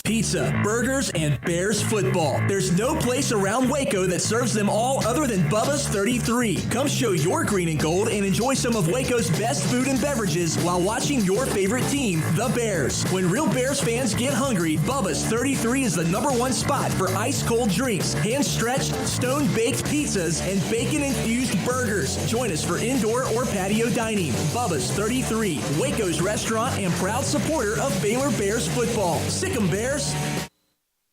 [SPEAKER 7] Pizza, burgers, and Bears football. There's no place around Waco that serves them all other than Bubba's 33. Come show your green and gold and enjoy some of Waco's best food and beverages while watching your favorite team, the Bears. When real Bears fans get hungry, Bubba's 33 is the #1 spot for ice-cold drinks, hand-stretched, stone-baked pizzas, and bacon-infused burgers. Join us for indoor or patio dining. Bubba's 33, Waco's restaurant and proud supporter of Baylor Bears football. Sick 'em, Bears.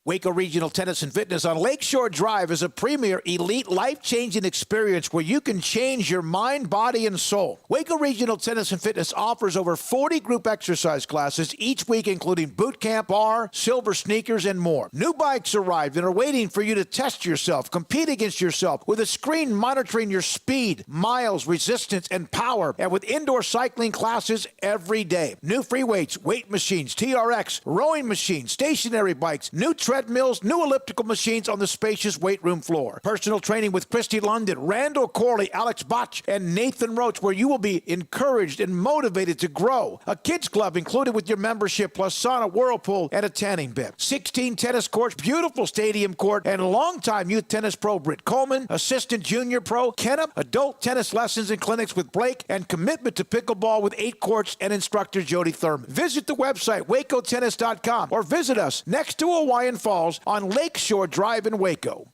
[SPEAKER 2] Waco Regional Tennis and Fitness on Lakeshore Drive is a premier, elite, life-changing experience where you can change your mind, body, and soul. Waco Regional Tennis and Fitness offers over 40 group exercise classes each week, including boot camp, bar, silver sneakers, and more. New bikes arrived and are waiting for you to test yourself, compete against yourself with a screen monitoring your speed, miles, resistance, and power, and with indoor cycling classes every day. New free weights, weight machines, TRX, rowing machines, stationary bikes, new treadmills, new elliptical machines on the spacious weight room floor. Personal training with Christy London, Randall Corley, Alex Botch, and Nathan Roach, where you will be encouraged and motivated to grow. A kids club included with your membership, plus sauna, whirlpool, and a tanning bed. 16 tennis courts, beautiful stadium court, and longtime youth tennis pro Britt Coleman, assistant junior pro Kenna, adult tennis lessons and clinics with Blake, and commitment to pickleball with 8 courts and instructor Jody Thurman. Visit the website, wacotennis.com, or visit us next to Hawaiian Falls on Lakeshore Drive in Waco.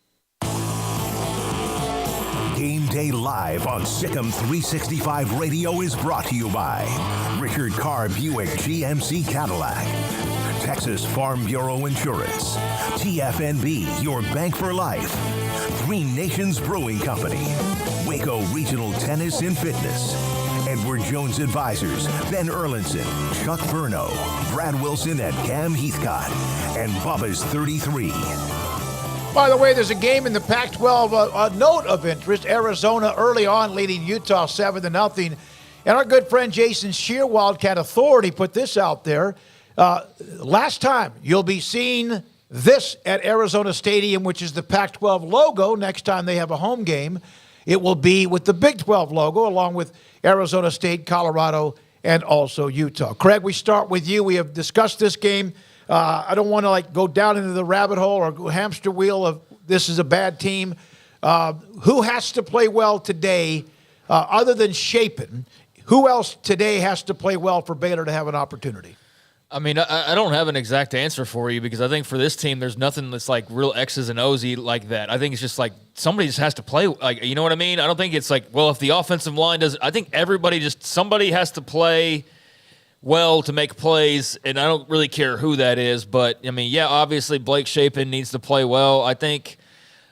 [SPEAKER 16] Game Day Live on Sikkim 365 Radio is brought to you by Richard Carr Buick GMC Cadillac, Texas Farm Bureau Insurance, TFNB, your bank for life, Three Nations Brewing Company, Waco Regional Tennis and Fitness, Edward Jones Advisors, Ben Erlinson, Chuck Burno, Brad Wilson, and Cam Heathcott, and Bubba's 33.
[SPEAKER 2] By the way, there's a game in the Pac-12, a note of interest. Arizona early on leading Utah 7-0. And our good friend Jason Shear, Wildcat Authority, put this out there. Last time you'll be seeing this at Arizona Stadium, which is the Pac-12 logo. Next time they have a home game, it will be with the Big 12 logo, along with Arizona State, Colorado, and also Utah. Craig, we start with you. We have discussed this game. I don't want to go down into the rabbit hole or go hamster wheel of this is a bad team. Who has to play well today other than Shapen? Who else today has to play well for Baylor to have an opportunity?
[SPEAKER 4] I mean, I don't have an exact answer for you because I think for this team, there's nothing that's like real X's and O's like that. I think it's just like somebody just has to play. Like, you know what I mean? I don't think it's like, well, if the offensive line does, I think somebody has to play well to make plays, and I don't really care who that is. But, I mean, yeah, obviously Blake Shapen needs to play well. I think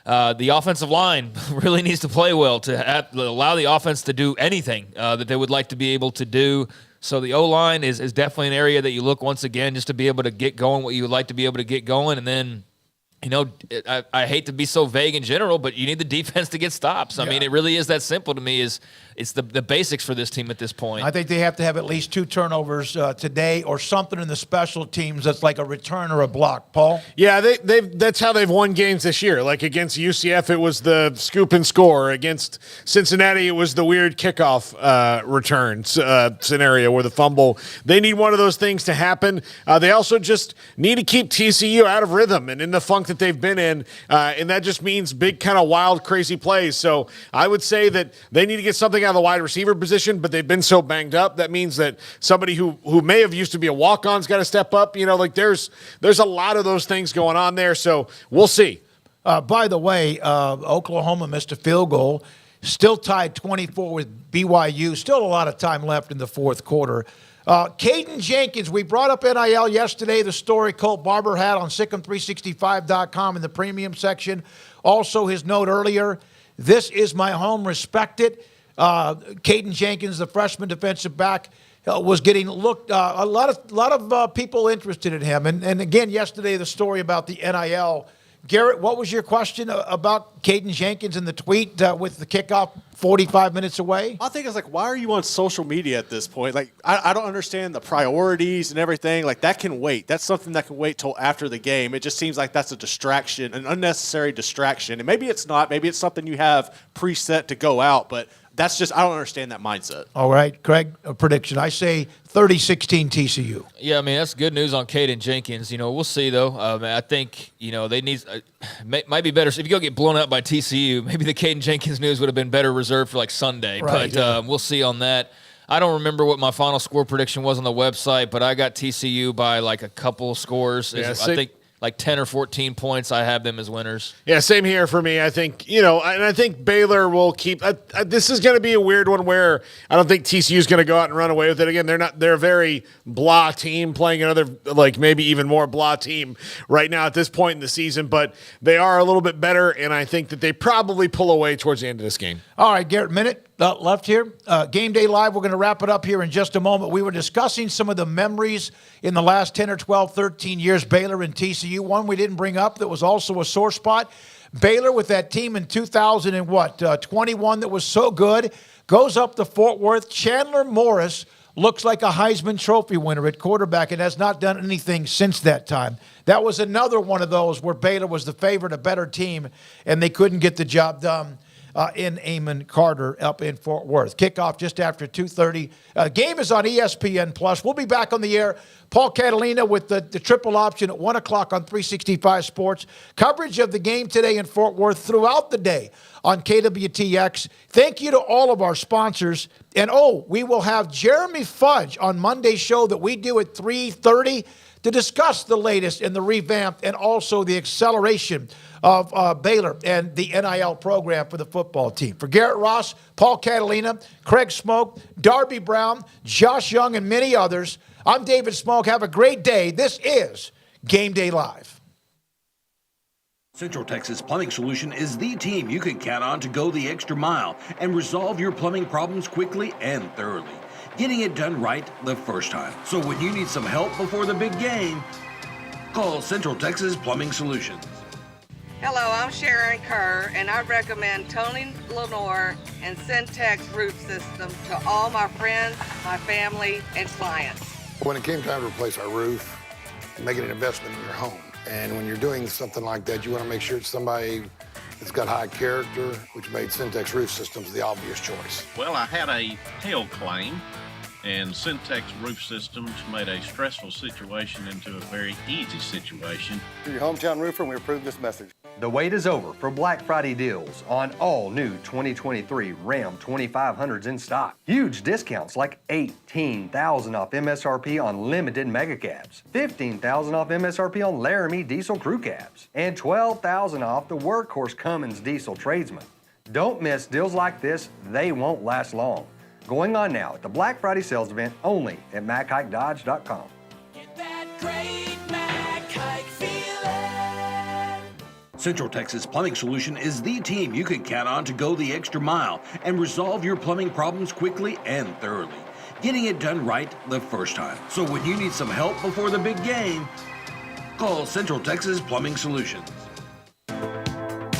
[SPEAKER 4] the offensive line really needs to play well to allow the offense to do anything that they would like to be able to do. So the O-line is definitely an area that you look once again just to be able to get going what you would like to be able to get going. And then, you know, I hate to be so vague in general, but you need the defense to get stops. I mean, it really is that simple to me. It's the basics for this team at this point.
[SPEAKER 2] I think they have to have at least 2 turnovers today or something in the special teams that's like a return or a block. Paul?
[SPEAKER 3] Yeah, that's how they've won games this year. Like against UCF, it was the scoop and score. Against Cincinnati, it was the weird kickoff return scenario where the fumble. They need one of those things to happen. They also just need to keep TCU out of rhythm and in the funk that they've been in, and that just means big kind of wild, crazy plays. So I would say that they need to get something out of the wide receiver position, but they've been so banged up. That means that somebody who may have used to be a walk-on's got to step up. You know, like there's a lot of those things going on there. So we'll see.
[SPEAKER 2] By the way, Oklahoma missed a field goal, still tied 24 with BYU. Still a lot of time left in the fourth quarter. Caden Jenkins, we brought up NIL yesterday, the story Colt Barber had on Sikkim365.com in the premium section. Also his note earlier, this is my home, respect it. Caden Jenkins, the freshman defensive back, was getting looked, a lot of people interested in him. And again, yesterday, the story about the NIL. Garrett, what was your question about Caden Jenkins and the tweet with the kickoff 45 minutes away?
[SPEAKER 8] I think it's like, why are you on social media at this point? Like, I don't understand the priorities and everything. Like, that can wait. That's something that can wait till after the game. It just seems like that's a distraction, an unnecessary distraction. And maybe it's not. Maybe it's something you have preset to go out, but that's just, I don't understand that mindset.
[SPEAKER 2] All right, Craig, a prediction. I say 30-16 TCU.
[SPEAKER 4] Yeah, I mean, that's good news on Caden Jenkins. You know, we'll see, though. I think, you know, they need might be better. If you go get blown out by TCU, maybe the Caden Jenkins news would have been better reserved for, like, Sunday.
[SPEAKER 2] Right,
[SPEAKER 4] but we'll see on that. I don't remember what my final score prediction was on the website, but I got TCU by, like, a couple scores.
[SPEAKER 3] Yeah,
[SPEAKER 4] I think like 10 or 14 points, I have them as winners.
[SPEAKER 3] Yeah, same here for me. I think, you know, and I think Baylor will keep this is going to be a weird one where I don't think TCU is going to go out and run away with it. Again, they're a very blah team playing another, like maybe even more blah team right now at this point in the season, but they are a little bit better, and I think that they probably pull away towards the end of this game.
[SPEAKER 2] All right, Garrett, minute left here. Game Day Live, we're going to wrap it up here in just a moment. We were discussing some of the memories in the last 10 or 12, 13 years, Baylor and TCU. One we didn't bring up that was also a sore spot. Baylor with that team in 2021 that was so good, goes up to Fort Worth. Chandler Morris looks like a Heisman Trophy winner at quarterback and has not done anything since that time. That was another one of those where Baylor was the favorite, a better team, and they couldn't get the job done. In Amon Carter up in Fort Worth. Kickoff just after 2:30. Game is on ESPN+. We'll be back on the air. Paul Catalina with the triple option at 1 o'clock on 365 Sports. Coverage of the game today in Fort Worth throughout the day on KWTX. Thank you to all of our sponsors. And, we will have Jeremy Fudge on Monday's show that we do at 3:30 to discuss the latest in the revamp and also the acceleration of Baylor and the NIL program for the football team. For Garrett Ross, Paul Catalina, Craig Smoak, Darby Brown, Josh Young, and many others, I'm David Smoak. Have a great day. This is Game Day Live.
[SPEAKER 13] Central Texas Plumbing Solution is the team you can count on to go the extra mile and resolve your plumbing problems quickly and thoroughly, getting it done right the first time. So when you need some help before the big game, call Central Texas Plumbing Solutions.
[SPEAKER 14] Hello, I'm Sharon Kerr, and I recommend Tony Lenore and Syntex Roof System to all my friends, my family, and clients.
[SPEAKER 21] When it came time to replace our roof, making an investment in your home, and when you're doing something like that, you want to make sure it's somebody that's got high character, which made Syntex Roof Systems the obvious choice.
[SPEAKER 22] Well, I had a hail claim,
[SPEAKER 9] And Syntex Roof Systems made a stressful situation into a very easy situation.
[SPEAKER 10] To your hometown roofer, and we approve this message.
[SPEAKER 20] The wait is over for Black Friday deals on all new 2023 Ram 2500s in stock. Huge discounts like $18,000 off MSRP on limited mega cabs, $15,000 off MSRP on Laramie diesel crew cabs, and $12,000 off the Workhorse Cummins diesel tradesman. Don't miss deals like this, they won't last long. Going on now at the Black Friday sales event only at MacHikeDodge.com.
[SPEAKER 13] Central Texas Plumbing Solution is the team you can count on to go the extra mile and resolve your plumbing problems quickly and thoroughly, getting it done right the first time. So when you need some help before the big game, call Central Texas Plumbing Solutions.